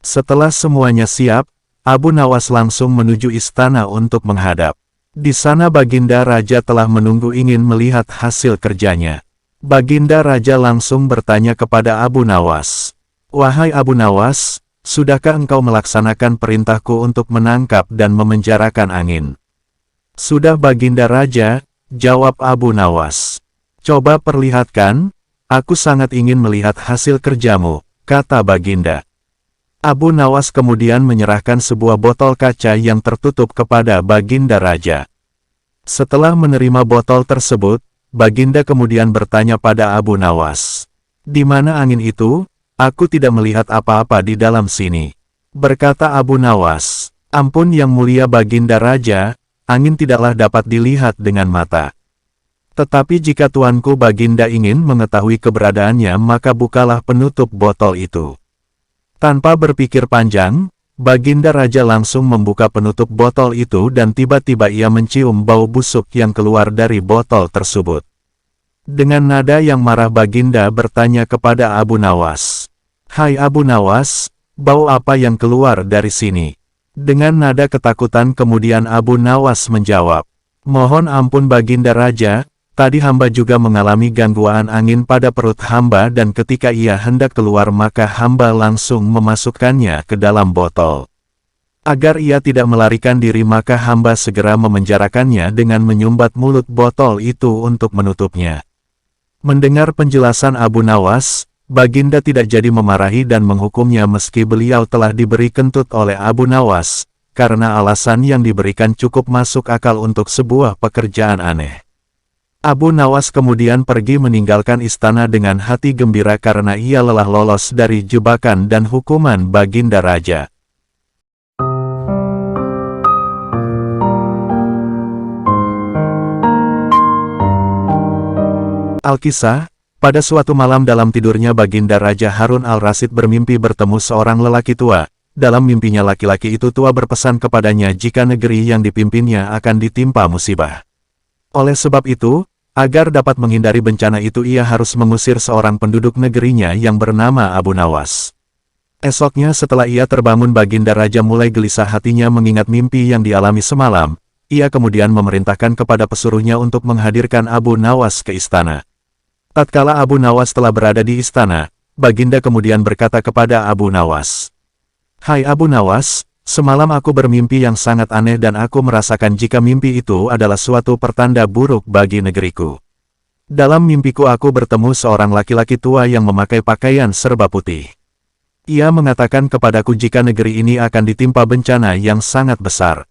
Setelah semuanya siap, Abu Nawas langsung menuju istana untuk menghadap. Di sana Baginda Raja telah menunggu ingin melihat hasil kerjanya. Baginda Raja langsung bertanya kepada Abu Nawas. Wahai Abu Nawas, sudahkah engkau melaksanakan perintahku untuk menangkap dan memenjarakan angin? Sudah Baginda Raja, jawab Abu Nawas. Coba perlihatkan, aku sangat ingin melihat hasil kerjamu, kata Baginda. Abu Nawas kemudian menyerahkan sebuah botol kaca yang tertutup kepada Baginda Raja. Setelah menerima botol tersebut, Baginda kemudian bertanya pada Abu Nawas. Di mana angin itu? Aku tidak melihat apa-apa di dalam sini. Berkata Abu Nawas, ampun yang mulia Baginda Raja, angin tidaklah dapat dilihat dengan mata. Tetapi jika tuanku Baginda ingin mengetahui keberadaannya maka bukalah penutup botol itu. Tanpa berpikir panjang, Baginda Raja langsung membuka penutup botol itu dan tiba-tiba ia mencium bau busuk yang keluar dari botol tersebut. Dengan nada yang marah Baginda bertanya kepada Abu Nawas. Hai Abu Nawas, bau apa yang keluar dari sini? Dengan nada ketakutan kemudian Abu Nawas menjawab. Mohon ampun Baginda Raja, tadi hamba juga mengalami gangguan angin pada perut hamba dan ketika ia hendak keluar maka hamba langsung memasukkannya ke dalam botol. Agar ia tidak melarikan diri maka hamba segera memenjarakannya dengan menyumbat mulut botol itu untuk menutupnya. Mendengar penjelasan Abu Nawas, Baginda tidak jadi memarahi dan menghukumnya meski beliau telah diberi kentut oleh Abu Nawas, karena alasan yang diberikan cukup masuk akal untuk sebuah pekerjaan aneh. Abu Nawas kemudian pergi meninggalkan istana dengan hati gembira karena ia lelah lolos dari jebakan dan hukuman Baginda Raja. Alkisah, pada suatu malam dalam tidurnya Baginda Raja Harun al-Rasyid bermimpi bertemu seorang lelaki tua. dalam mimpinya laki-laki itu tua berpesan kepadanya jika negeri yang dipimpinnya akan ditimpa musibah. Oleh sebab itu, agar dapat menghindari bencana itu ia harus mengusir seorang penduduk negerinya yang bernama Abu Nawas. Esoknya setelah ia terbangun Baginda Raja mulai gelisah hatinya mengingat mimpi yang dialami semalam. Ia kemudian memerintahkan kepada pesuruhnya untuk menghadirkan Abu Nawas ke istana. Tatkala Abu Nawas telah berada di istana, Baginda kemudian berkata kepada Abu Nawas, "Hai Abu Nawas, semalam aku bermimpi yang sangat aneh dan aku merasakan jika mimpi itu adalah suatu pertanda buruk bagi negeriku. Dalam mimpiku aku bertemu seorang laki-laki tua yang memakai pakaian serba putih. Ia mengatakan kepadaku jika negeri ini akan ditimpa bencana yang sangat besar.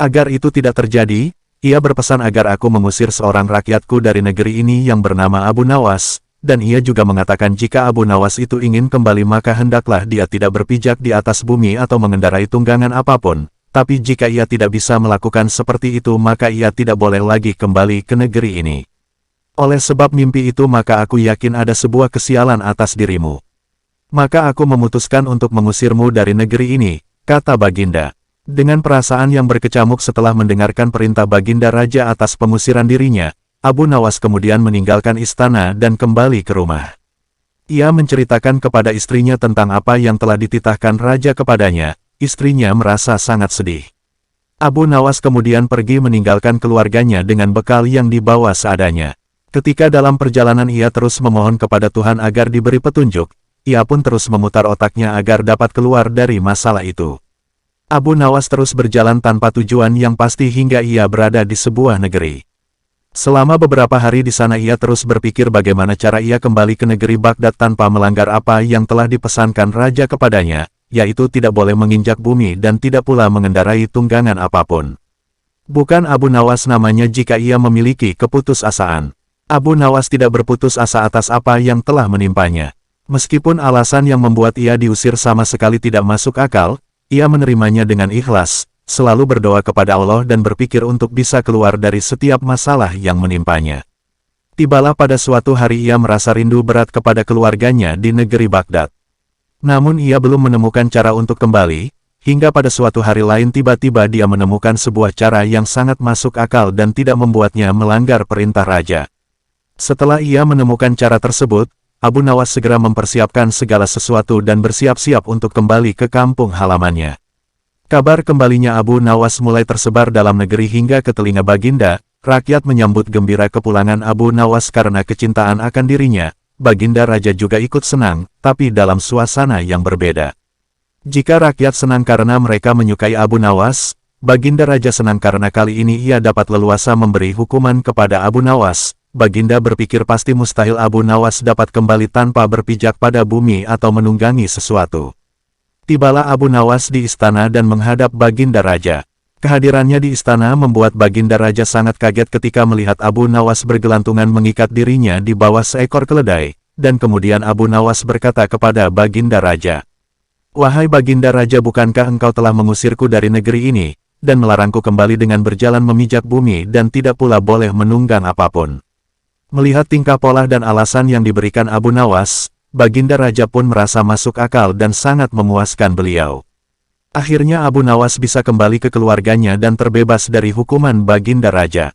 Agar itu tidak terjadi, ia berpesan agar aku mengusir seorang rakyatku dari negeri ini yang bernama Abu Nawas, dan ia juga mengatakan jika Abu Nawas itu ingin kembali maka hendaklah dia tidak berpijak di atas bumi atau mengendarai tunggangan apapun, tapi jika ia tidak bisa melakukan seperti itu maka ia tidak boleh lagi kembali ke negeri ini. Oleh sebab mimpi itu maka aku yakin ada sebuah kesialan atas dirimu. Maka aku memutuskan untuk mengusirmu dari negeri ini," kata Baginda. Dengan perasaan yang berkecamuk setelah mendengarkan perintah Baginda Raja atas pengusiran dirinya, Abu Nawas kemudian meninggalkan istana dan kembali ke rumah. Ia menceritakan kepada istrinya tentang apa yang telah dititahkan Raja kepadanya. Istrinya merasa sangat sedih. Abu Nawas kemudian pergi meninggalkan keluarganya dengan bekal yang dibawa seadanya. Ketika dalam perjalanan ia terus memohon kepada Tuhan agar diberi petunjuk, ia pun terus memutar otaknya agar dapat keluar dari masalah itu. Abu Nawas terus berjalan tanpa tujuan yang pasti hingga ia berada di sebuah negeri. Selama beberapa hari di sana ia terus berpikir bagaimana cara ia kembali ke negeri Baghdad tanpa melanggar apa yang telah dipesankan Raja kepadanya, yaitu tidak boleh menginjak bumi dan tidak pula mengendarai tunggangan apapun. Bukan Abu Nawas namanya jika ia memiliki keputusasaan. Abu Nawas tidak berputus asa atas apa yang telah menimpanya. Meskipun alasan yang membuat ia diusir sama sekali tidak masuk akal, ia menerimanya dengan ikhlas, selalu berdoa kepada Allah dan berpikir untuk bisa keluar dari setiap masalah yang menimpanya. Tibalah pada suatu hari ia merasa rindu berat kepada keluarganya di negeri Baghdad. Namun ia belum menemukan cara untuk kembali, hingga pada suatu hari lain tiba-tiba dia menemukan sebuah cara yang sangat masuk akal dan tidak membuatnya melanggar perintah raja. Setelah ia menemukan cara tersebut, Abu Nawas segera mempersiapkan segala sesuatu dan bersiap-siap untuk kembali ke kampung halamannya. Kabar kembalinya Abu Nawas mulai tersebar dalam negeri hingga ke telinga Baginda. Rakyat menyambut gembira kepulangan Abu Nawas karena kecintaan akan dirinya. Baginda Raja juga ikut senang, tapi dalam suasana yang berbeda. Jika rakyat senang karena mereka menyukai Abu Nawas, Baginda Raja senang karena kali ini ia dapat leluasa memberi hukuman kepada Abu Nawas. Baginda berpikir pasti mustahil Abu Nawas dapat kembali tanpa berpijak pada bumi atau menunggangi sesuatu. Tibalah Abu Nawas di istana dan menghadap Baginda Raja. Kehadirannya di istana membuat Baginda Raja sangat kaget ketika melihat Abu Nawas bergelantungan mengikat dirinya di bawah seekor keledai, dan kemudian Abu Nawas berkata kepada Baginda Raja, "Wahai Baginda Raja, bukankah engkau telah mengusirku dari negeri ini, dan melarangku kembali dengan berjalan memijak bumi dan tidak pula boleh menunggang apapun?" Melihat tingkah pola dan alasan yang diberikan Abu Nawas, Baginda Raja pun merasa masuk akal dan sangat memuaskan beliau. Akhirnya Abu Nawas bisa kembali ke keluarganya dan terbebas dari hukuman Baginda Raja.